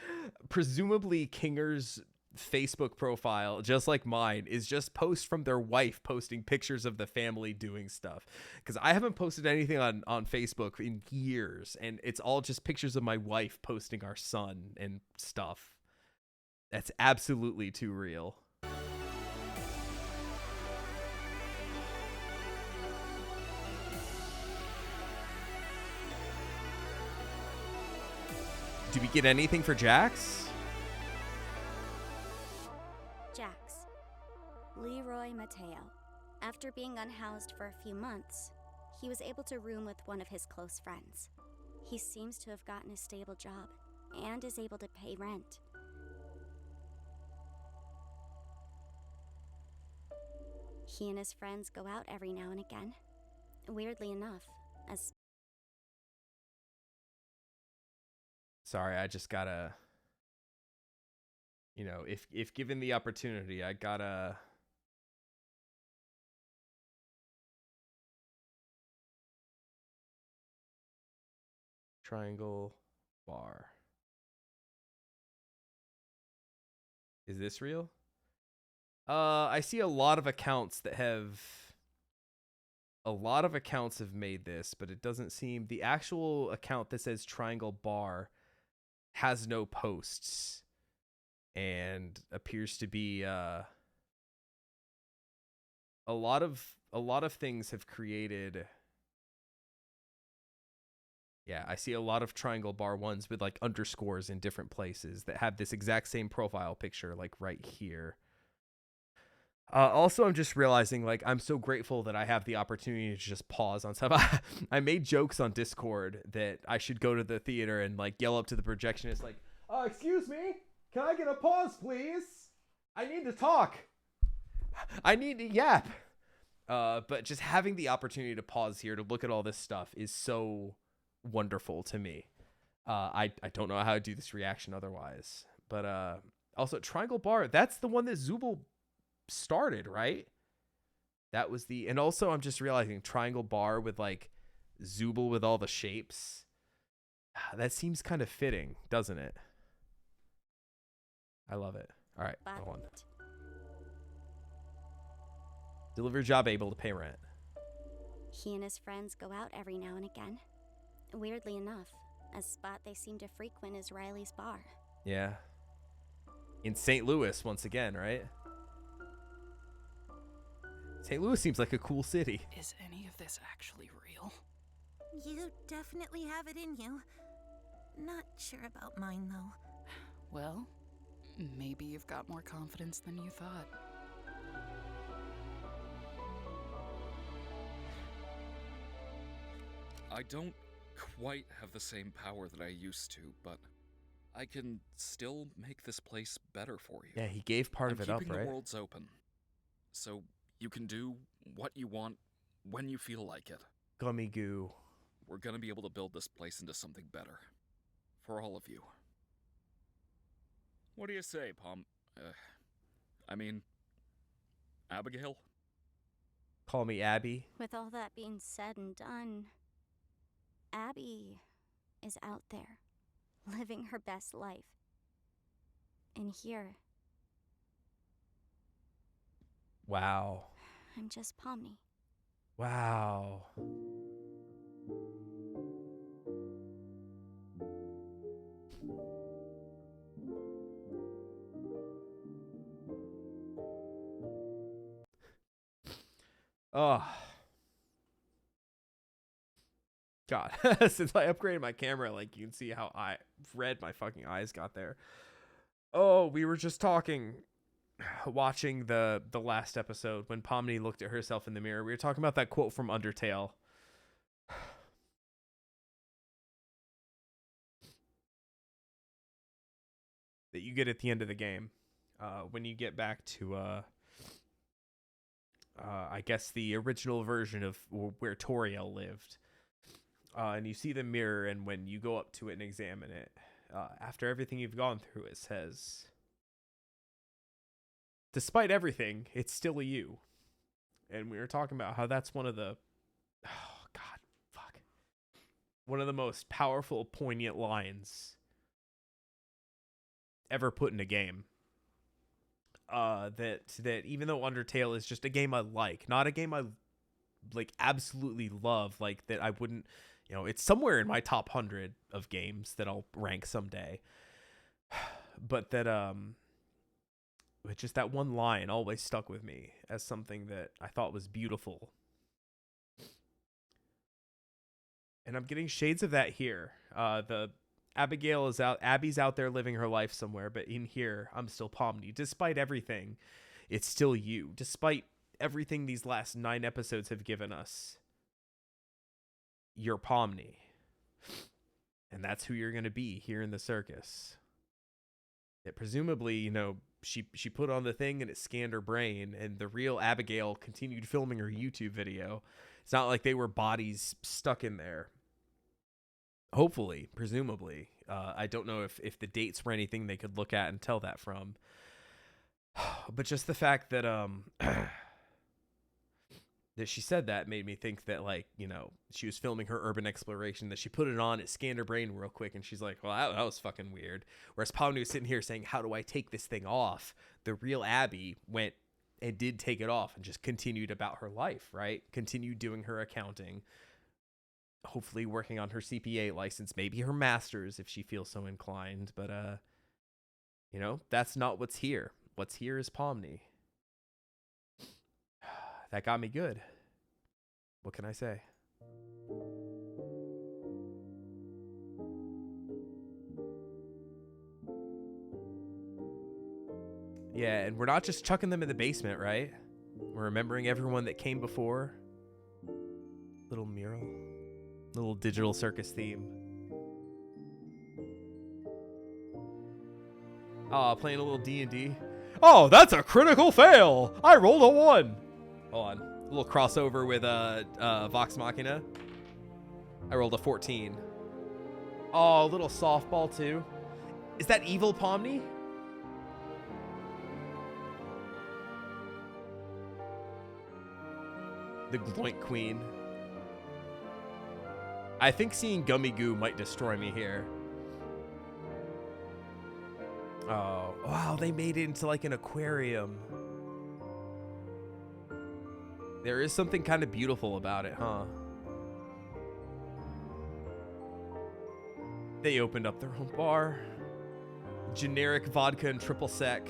presumably Kinger's Facebook profile, just like mine, is just posts from their wife posting pictures of the family doing stuff. Because I haven't posted anything on Facebook in years, and it's all just pictures of my wife posting our son and stuff. That's absolutely too real. Do we get anything for Jax? Jax. Leroy Mateo. After being unhoused for a few months, he was able to room with one of his close friends. He seems to have gotten a stable job and is able to pay rent. He and his friends go out every now and again. Weirdly enough, as... Sorry, I just gotta... You know, if given the opportunity, I gotta... Triangle bar. Is this real? I see a lot of accounts that have... A lot of accounts have made this, but it doesn't seem... The actual account that says Triangle Bar has no posts and appears to be a lot of things have created. Yeah, I see a lot of Triangle Bar ones with like underscores in different places that have this exact same profile picture, like right here. Also, I'm just realizing, like, I'm so grateful that I have the opportunity to just pause on stuff. I made jokes on Discord that I should go to the theater and, like, yell up to the projectionist, like, excuse me? Can I get a pause, please? I need to talk. I need to yap. But just having the opportunity to pause here to look at all this stuff is so wonderful to me. I don't know how to do this reaction otherwise. But also, Triangle Bar, that's the one that Zubul started, right? That was the... And also, I'm just realizing Triangle Bar with, like, Zubul with all the shapes. That seems kind of fitting, doesn't it? I love it. All right, go on. Deliver job, able to pay rent. He and his friends go out every now and again. Weirdly enough, a spot they seem to frequent is Riley's bar. Yeah. In St. Louis, once again, right? St. Louis seems like a cool city. Is any of this actually real? You definitely have it in you. Not sure about mine, though. Well, maybe you've got more confidence than you thought. I don't quite have the same power that I used to, but I can still make this place better for you. Yeah, he gave part of it up, keeping right? the world's open, so you can do what you want when you feel like it. Gummy goo. We're gonna be able to build this place into something better. For all of you. What do you say, Abigail? Call me Abby. With all that being said and done, Abby is out there, living her best life. And here, Wow. I'm just Pomni. Wow. Oh. God. Since I upgraded my camera, like, you can see how red my fucking eyes got there. Oh, we were just talking, watching the last episode when Pomni looked at herself in the mirror. We were talking about that quote from Undertale. That you get at the end of the game. When you get back to, I guess the original version of where Toriel lived. And you see the mirror, and when you go up to it and examine it, after everything you've gone through, it says, despite everything, it's still you. And we were talking about how that's one of the, one of the most powerful, poignant lines ever put in a game. That even though Undertale is just a game I like, not a game I like absolutely love, like that I wouldn't, you know, it's somewhere in my top 100 of games that I'll rank someday. But that but just that one line always stuck with me as something that I thought was beautiful. And I'm getting shades of that here. The Abby's out there living her life somewhere, but in here, I'm still Pomni. Despite everything, it's still you. Despite everything these last 9 episodes have given us, you're Pomni. And that's who you're going to be here in the circus. That presumably, you know, she put on the thing and it scanned her brain, and the real Abigail continued filming her YouTube video. It's not like they were bodies stuck in there. Hopefully, presumably. I don't know if the dates were anything they could look at and tell that from. But just the fact that that she said that made me think that, like, you know, she was filming her urban exploration, that she put it on, it scanned her brain real quick, and she's like, well, that was fucking weird. Whereas Pomni was sitting here saying, how do I take this thing off? The real Abby went and did take it off and just continued about her life, right? Continued doing her accounting, hopefully working on her CPA license, maybe her master's if she feels so inclined. But, you know, that's not what's here. What's here is Pomni. That got me good. What can I say? Yeah, and we're not just chucking them in the basement, right? We're remembering everyone that came before. Little mural. Little digital circus theme. Oh, playing a little D&D. Oh, that's a critical fail! I rolled a 1! Hold on. A little crossover with Vox Machina. I rolled a 14. Oh, a little softball too. Is that evil Pomni? The Gloink Queen. I think seeing Gummy Goo might destroy me here. Oh, wow, they made it into like an aquarium. There is something kind of beautiful about it, huh? They opened up their own bar. Generic vodka and triple sec.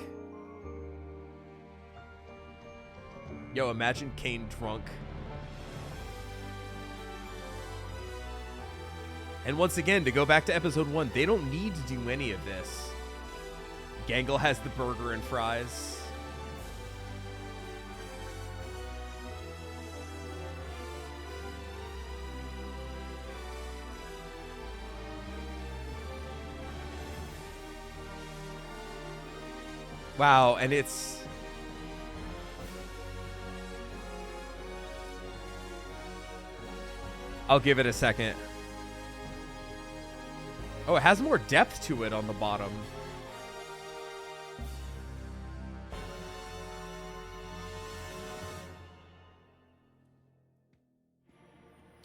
Yo, imagine Kane drunk. And once again, to go back to episode 1, they don't need to do any of this. Gangle has the burger and fries. Wow, and it's... I'll give it a second. Oh, it has more depth to it on the bottom.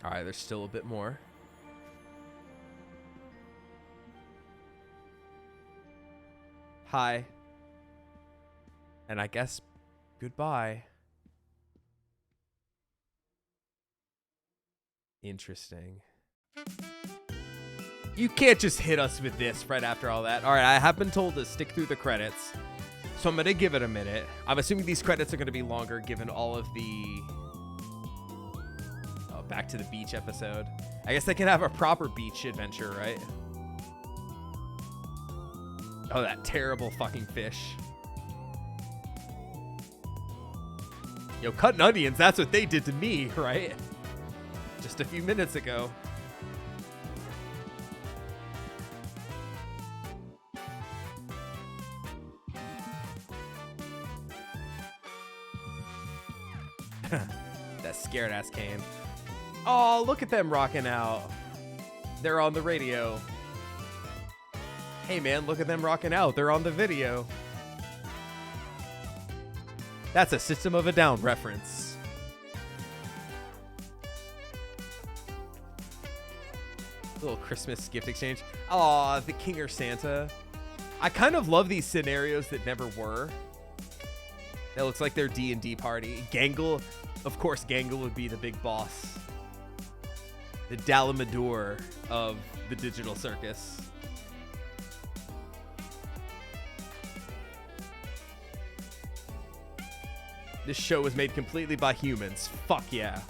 All right, there's still a bit more. Hi. And I guess goodbye. Interesting. You can't just hit us with this right after all that. All right, I have been told to stick through the credits, so I'm going to give it a minute. I'm assuming these credits are going to be longer given all of the... Oh, back to the beach episode. I guess they can have a proper beach adventure, right? Oh, that terrible fucking fish. Yo, cutting onions, that's what they did to me, right? Just a few minutes ago. That scared ass Kane. Oh, look at them rocking out. They're on the radio. Hey man, look at them rocking out. They're on the video. That's a System of a Down reference. Little Christmas gift exchange. Aw, the King or Santa. I kind of love these scenarios that never were. That looks like their D&D party. Gangle, of course, Gangle would be the big boss. The Dalamadur of the digital circus. This show was made completely by humans. Fuck yeah.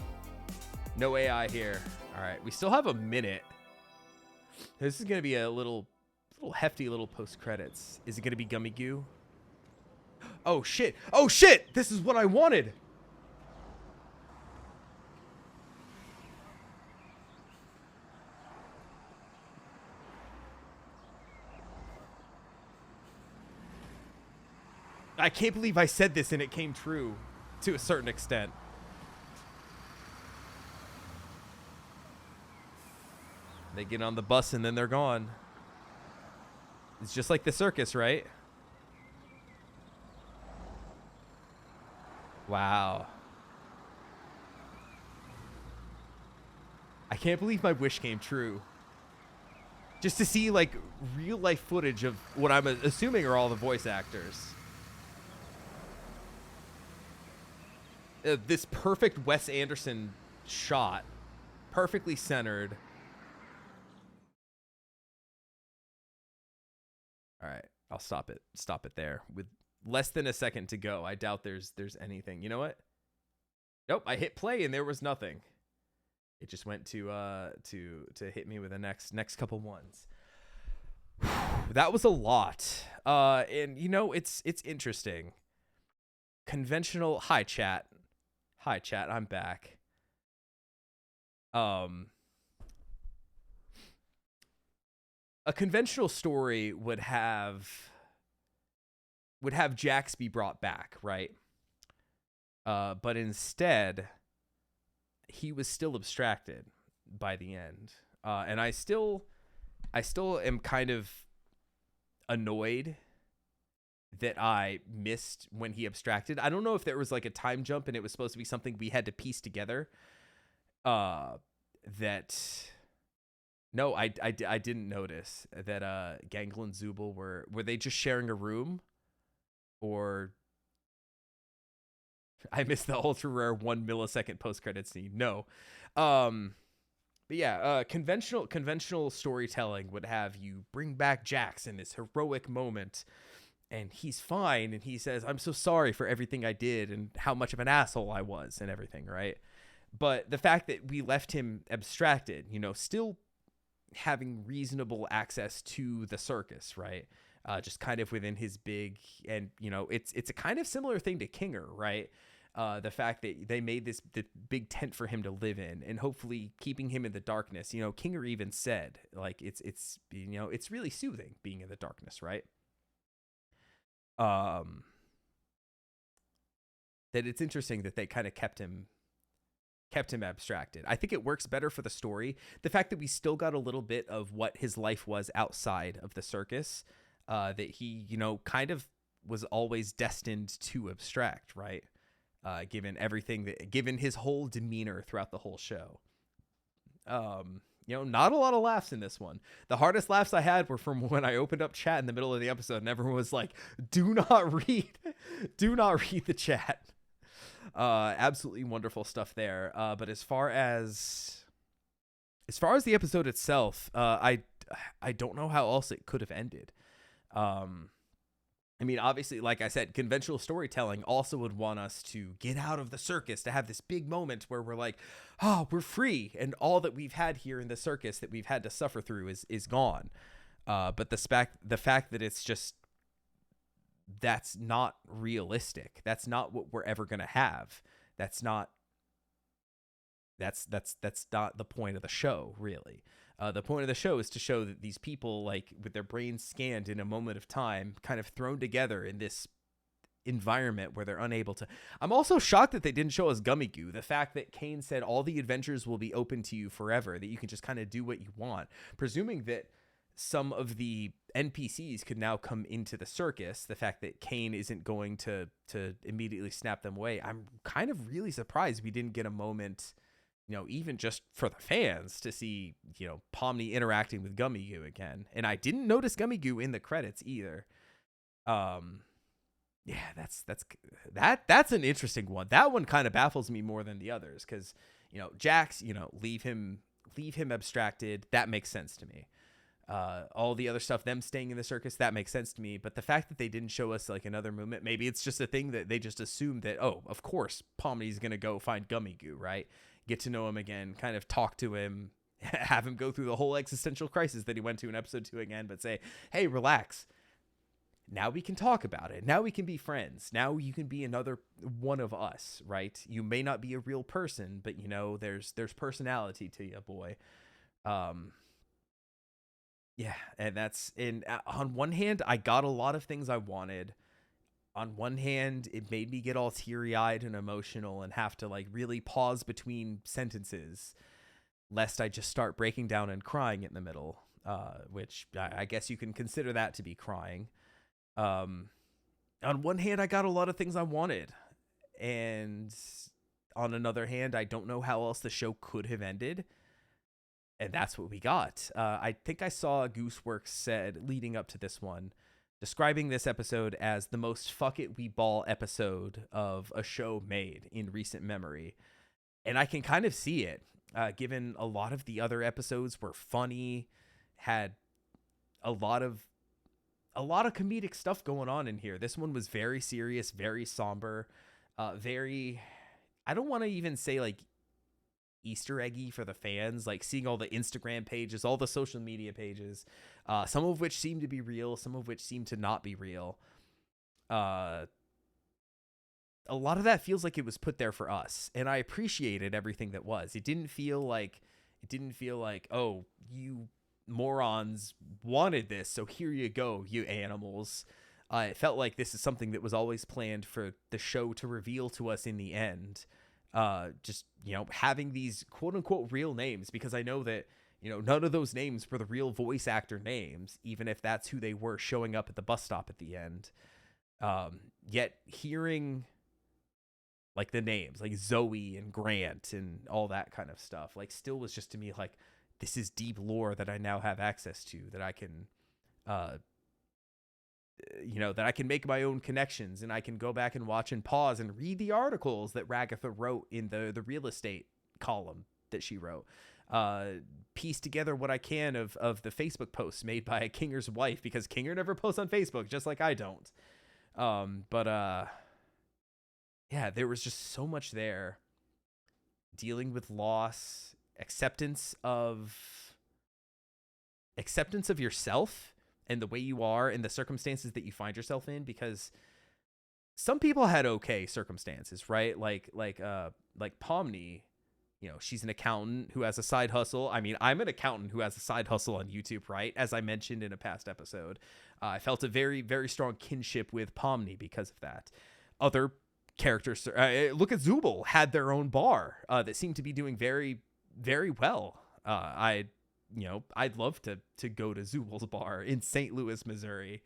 No AI here. All right, we still have a minute. This is going to be a little hefty little post-credits. Is it going to be Gummy Goo? Oh, shit. Oh, shit! This is what I wanted! I can't believe I said this and it came true to a certain extent. They get on the bus and then they're gone. It's just like the circus, right? Wow. I can't believe my wish came true. Just to see, like, real life footage of what I'm assuming are all the voice actors. This perfect Wes Anderson shot. Perfectly centered. All right, I'll stop it. Stop it there. With less than a second to go, I doubt there's anything. You know what? Nope, I hit play and there was nothing. It just went to hit me with the next couple ones. That was a lot. And you know, it's interesting. Conventional hi chat. Hi chat, I'm back. A conventional story would have Jax be brought back, right? But instead, he was still abstracted by the end. And I still am kind of annoyed that I missed when he abstracted. I don't know if there was like a time jump and it was supposed to be something we had to piece together. No, I didn't notice that Gangle and Zubul were they just sharing a room, or I missed the ultra rare 1 millisecond post credit scene. No, but yeah, conventional storytelling would have you bring back Jax in this heroic moment, and he's fine, and he says, "I'm so sorry for everything I did and how much of an asshole I was and everything," right? But the fact that we left him abstracted, you know, still having reasonable access to the circus, right? Just kind of within his big, and you know, it's a kind of similar thing to Kinger, right? The fact that they made the big tent for him to live in, and hopefully keeping him in the darkness. You know, Kinger even said, like, it's you know, it's really soothing being in the darkness, right? That it's interesting that they kind of kept him abstracted. I think it works better for the story. The fact that we still got a little bit of what his life was outside of the circus, that he, you know, kind of was always destined to abstract, right? Given his whole demeanor throughout the whole show. You know, not a lot of laughs in this one. The hardest laughs I had were from when I opened up chat in the middle of the episode and everyone was like, do not read the chat. Absolutely wonderful stuff there. But as far as the episode itself, I don't know how else it could have ended. I mean, obviously, like I said, conventional storytelling also would want us to get out of the circus, to have this big moment where we're like, oh, we're free, and all that we've had here in the circus that we've had to suffer through is gone. But the fact that it's just, that's not realistic. That's not what we're ever going to have. That's not the point of the show, really. The point of the show is to show that these people, like, with their brains scanned in a moment of time, kind of thrown together in this environment where they're unable to. I'm also shocked that they didn't show us Gummy Goo. The fact that Kane said all the adventures will be open to you forever, that you can just kind of do what you want, presuming that some of the NPCs could now come into the circus. The fact that Kane isn't going to immediately snap them away. I'm kind of really surprised we didn't get a moment, you know, even just for the fans to see, you know, Pomni interacting with Gummy Goo again. And I didn't notice Gummy Goo in the credits either. Yeah, that's an interesting one. That one kind of baffles me more than the others, because, you know, Jax, you know, leave him abstracted. That makes sense to me. All the other stuff, them staying in the circus, that makes sense to me. But the fact that they didn't show us like another movement, maybe it's just a thing that they just assumed that, oh, of course, Pomni's going to go find Gummy Goo, right? Get to know him again, kind of talk to him, have him go through the whole existential crisis that he went to in episode 2 again, but say, hey, relax. Now we can talk about it. Now we can be friends. Now you can be another one of us, right? You may not be a real person, but, you know, there's personality to you, boy. Yeah, and on one hand, I got a lot of things I wanted. on one hand, it made me get all teary-eyed and emotional and have to like really pause between sentences, lest I just start breaking down and crying in the middle, which I guess you can consider that to be crying. On one hand, I got a lot of things I wanted, and on another hand, I don't know how else the show could have ended, and that's what we got. I think I saw Gooseworks said leading up to this one, describing this episode as the most fuck it we ball episode of a show made in recent memory, and I can kind of see it. Given a lot of the other episodes were funny, had a lot of comedic stuff going on in here. This one was very serious, very somber, very, I don't want to even say like Easter eggy for the fans, like seeing all the Instagram pages, all the social media pages, some of which seem to be real, some of which seem to not be real. A lot of that feels like it was put there for us, and I appreciated everything that was. It didn't feel like, oh, you morons wanted this, so here you go, you animals. It felt like this is something that was always planned for the show to reveal to us in the end. Just, having these quote unquote real names, because I know that, none of those names were the real voice actor names, even if that's who they were showing up at the bus stop at the end. Yet hearing like the names like Zoe and Grant and all that kind of stuff, like still was just to me like, this is deep lore that I now have access to, that I can, that I can make my own connections, and I can go back and watch and pause and read the articles that Ragatha wrote in the real estate column that she wrote, piece together what I can of the Facebook posts made by Kinger's wife, because Kinger never posts on Facebook, just like I don't. Yeah, there was just so much there, dealing with loss, acceptance of yourself and the way you are and the circumstances that you find yourself in, because some people had okay circumstances, right? Like Pomni, she's an accountant who has a side hustle. I mean, I'm an accountant who has a side hustle on YouTube, right? As I mentioned in a past episode, I felt a very, very strong kinship with Pomni because of that. Other characters, look at Zubul, had their own bar that seemed to be doing very, very well. I'd love to go to Zubul's bar in St. Louis, Missouri.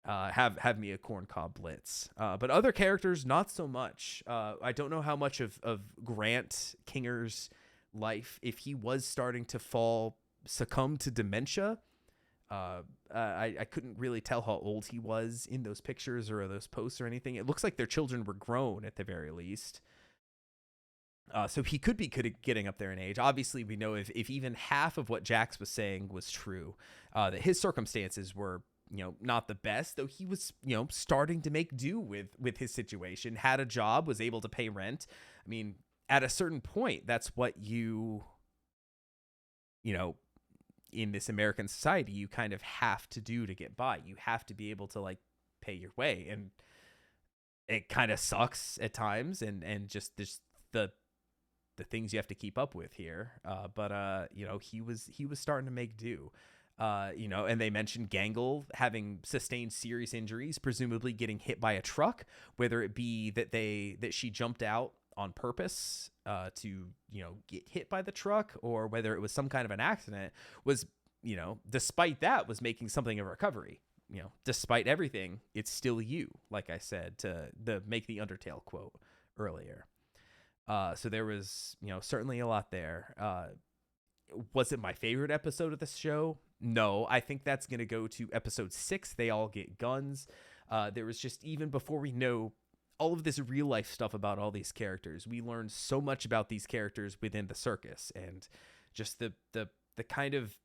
Have me a corncob blitz. But other characters, not so much. I don't know how much of Grant Kinger's life, if he was starting to succumb to dementia. I couldn't really tell how old he was in those pictures or those posts or anything. It looks like their children were grown at the very least. So he could be getting up there in age. Obviously, we know if even half of what Jax was saying was true, that his circumstances were, not the best, though he was, starting to make do with his situation, had a job, was able to pay rent. I mean, at a certain point, that's what in this American society, you kind of have to do to get by. You have to be able to like pay your way. And it kind of sucks at times, and just the things you have to keep up with here. But he was starting to make do. And they mentioned Gangle having sustained serious injuries, presumably getting hit by a truck, whether it be that she jumped out on purpose to get hit by the truck, or whether it was some kind of an accident, was despite that was making something of a recovery. Despite everything, it's still you, like I said, to make the Undertale quote earlier. So there was certainly a lot there. Was it my favorite episode of the show? No, I think that's going to go to episode 6. They all get guns. There was just, even before we know all of this real life stuff about all these characters, we learned so much about these characters within the circus, and just the kind of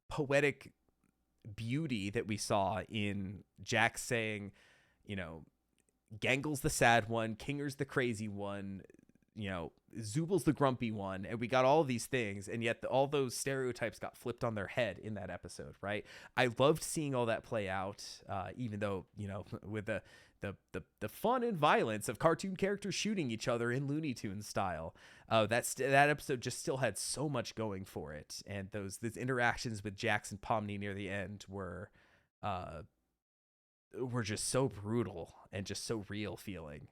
poetic beauty that we saw in Jax saying, Gangle's the sad one, Kinger's the crazy one, Zubul's the grumpy one, and we got all these things, and yet all those stereotypes got flipped on their head in that episode, right? I loved seeing all that play out, even though, with the fun and violence of cartoon characters shooting each other in Looney Tunes style. That episode just still had so much going for it, and those interactions with Jax and Pomni near the end were were just so brutal and just so real feeling.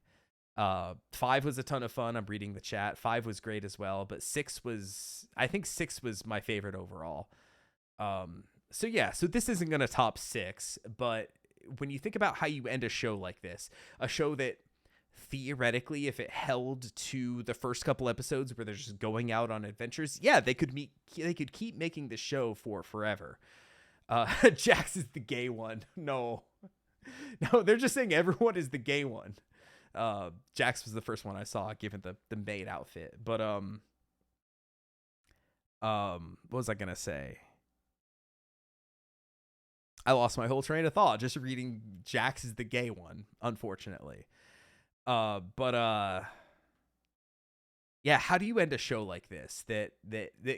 5 was a ton of fun. I'm reading the chat. 5 was great as well, but I think 6 was my favorite overall. So this isn't going to top 6, but when you think about how you end a show like this, a show that theoretically, if it held to the first couple episodes where they're just going out on adventures, they could keep making the show for forever. Jax is the gay one. No, they're just saying everyone is the gay one. Jax was the first one I saw given the maid outfit. But what was I gonna say? I lost my whole train of thought just reading Jax is the gay one, unfortunately. How do you end a show like this that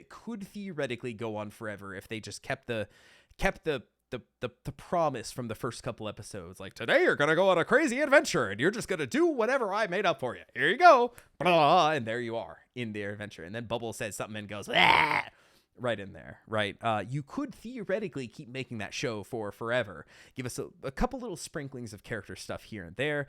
could theoretically go on forever if they just kept the promise from the first couple episodes, like, today you're gonna go on a crazy adventure and you're just gonna do whatever I made up for you. Here you go, blah, and there you are in their adventure. And then Bubble says something and goes, ah! Right in there, right? You could theoretically keep making that show for forever. Give us a couple little sprinklings of character stuff here and there.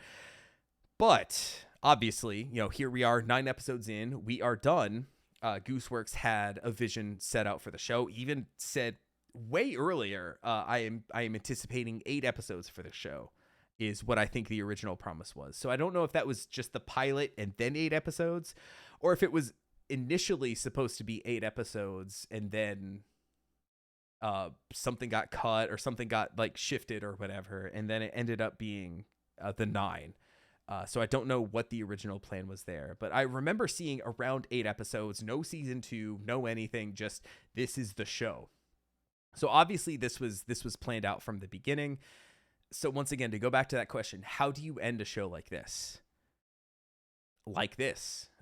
But obviously, here we are 9 episodes in. We are done. Gooseworks had a vision set out for the show. Even said way earlier, I am anticipating 8 episodes for the show is what I think the original promise was. So I don't know if that was just the pilot and then 8 episodes, or if it was initially supposed to be 8 episodes and then something got cut or something got like shifted or whatever, and then it ended up being the 9. So I don't know what the original plan was there, but I remember seeing around 8 episodes, no season 2, no anything, just this is the show. So obviously this was planned out from the beginning. So once again, to go back to that question, how do you end a show like this?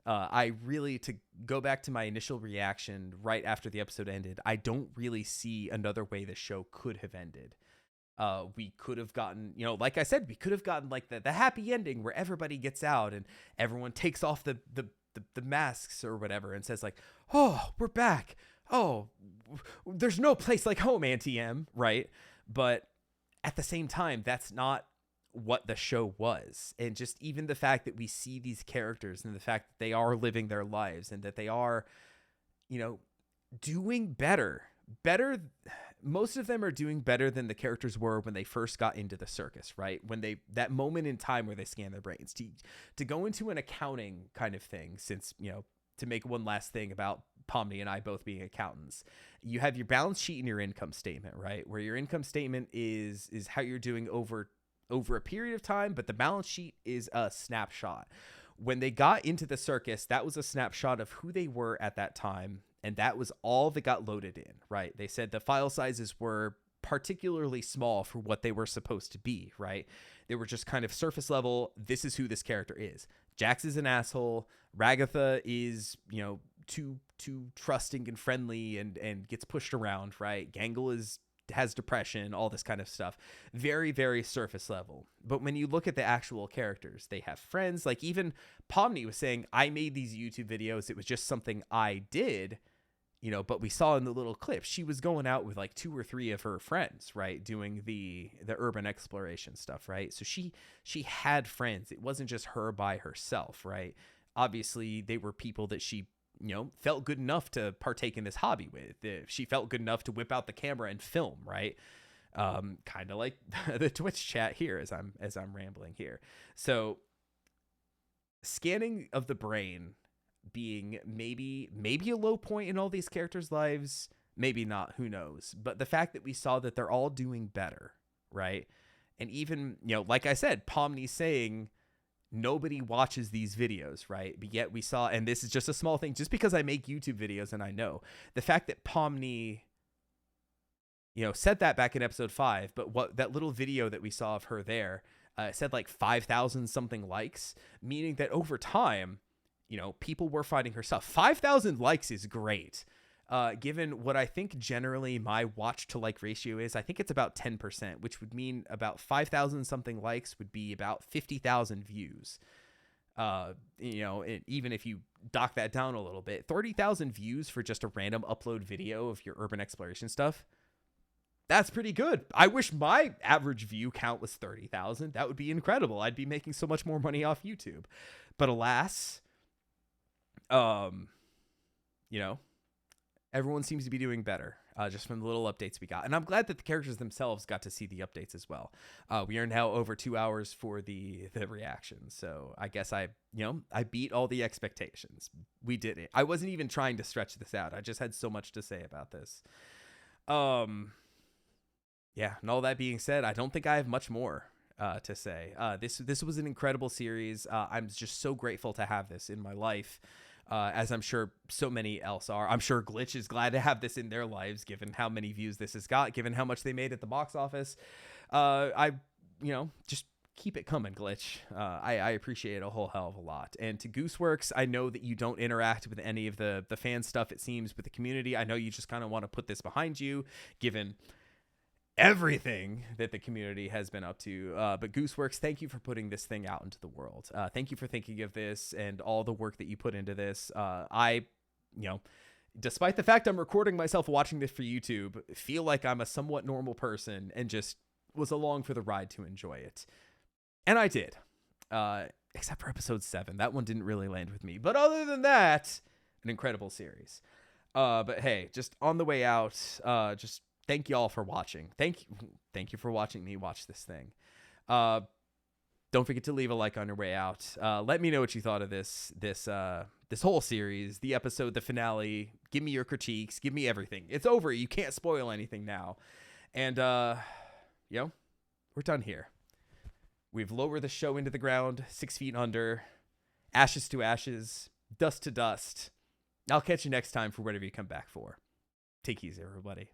To go back to my initial reaction right after the episode ended, I don't really see another way the show could have ended. We could have gotten, like I said, we could have gotten like the happy ending where everybody gets out and everyone takes off the masks or whatever and says like, oh, we're back. Oh, there's no place like home, Auntie M, right? But at the same time, that's not what the show was. And just even the fact that we see these characters and the fact that they are living their lives and that they are, doing better. Most of them are doing better than the characters were when they first got into the circus, right? When that moment in time where they scan their brains to go into an accounting kind of thing, since, to make one last thing about Pomni and I both being accountants, you have your balance sheet and your income statement, right? Where your income statement is how you're doing over a period of time, but the balance sheet is a snapshot. When they got into the circus, that was a snapshot of who they were at that time, and that was all that got loaded in, right? They said the file sizes were particularly small for what they were supposed to be, right? They were just kind of surface level. This is who this character is. Jax is an asshole. Ragatha is, too trusting and friendly and gets pushed around, right? Gangle has depression, all this kind of stuff. Very, very surface level. But when you look at the actual characters, they have friends. Like even Pomni was saying, I made these YouTube videos. It was just something I did, but we saw in the little clip, she was going out with like 2 or 3 of her friends, right? Doing the urban exploration stuff, right? So she had friends. It wasn't just her by herself, right? Obviously they were people that she felt good enough to partake in this hobby with. She felt good enough to whip out the camera and film, right? Kind of like the Twitch chat here as I'm rambling here. So scanning of the brain being maybe a low point in all these characters' lives, maybe not, who knows? But the fact that we saw that they're all doing better, right? And even, like I said, Pomni saying, nobody watches these videos, right? But yet we saw, and this is just a small thing, just because I make YouTube videos and I know, the fact that Pomni, said that back in episode 5, but what that little video that we saw of her there said like 5,000 something likes, meaning that over time, people were finding her stuff. 5,000 likes is great. Given what I think generally my watch to like ratio is, I think it's about 10%, which would mean about 5,000 something likes would be about 50,000 views. Even if you dock that down a little bit, 30,000 views for just a random upload video of your urban exploration stuff. That's pretty good. I wish my average view count was 30,000. That would be incredible. I'd be making so much more money off YouTube. But alas, everyone seems to be doing better, just from the little updates we got. And I'm glad that the characters themselves got to see the updates as well. We are now over 2 hours for the reaction. So I guess I beat all the expectations. We did it. I wasn't even trying to stretch this out. I just had so much to say about this. Yeah, and all that being said, I don't think I have much more to say. This was an incredible series. I'm just so grateful to have this in my life, as I'm sure so many else are. I'm sure Glitch is glad to have this in their lives, given how many views this has got, given how much they made at the box office. Just keep it coming, Glitch. I appreciate it a whole hell of a lot. And to Gooseworks, I know that you don't interact with any of the fan stuff, it seems, with the community. I know you just kind of want to put this behind you, given everything that the community has been up to. But Gooseworks, thank you for putting this thing out into the world. Thank you for thinking of this and all the work that you put into this. Despite the fact I'm recording myself watching this for YouTube, feel like I'm a somewhat normal person and just was along for the ride to enjoy it. And I did. Except for episode 7. That one didn't really land with me. But other than that, an incredible series. But hey, just on the way out, just thank you all for watching. Thank you for watching me watch this thing. Don't forget to leave a like on your way out. Let me know what you thought of this whole series, the episode, the finale. Give me your critiques. Give me everything. It's over. You can't spoil anything now. And we're done here. We've lowered the show into the ground, 6 feet under, ashes to ashes, dust to dust. I'll catch you next time for whatever you come back for. Take it easy, everybody.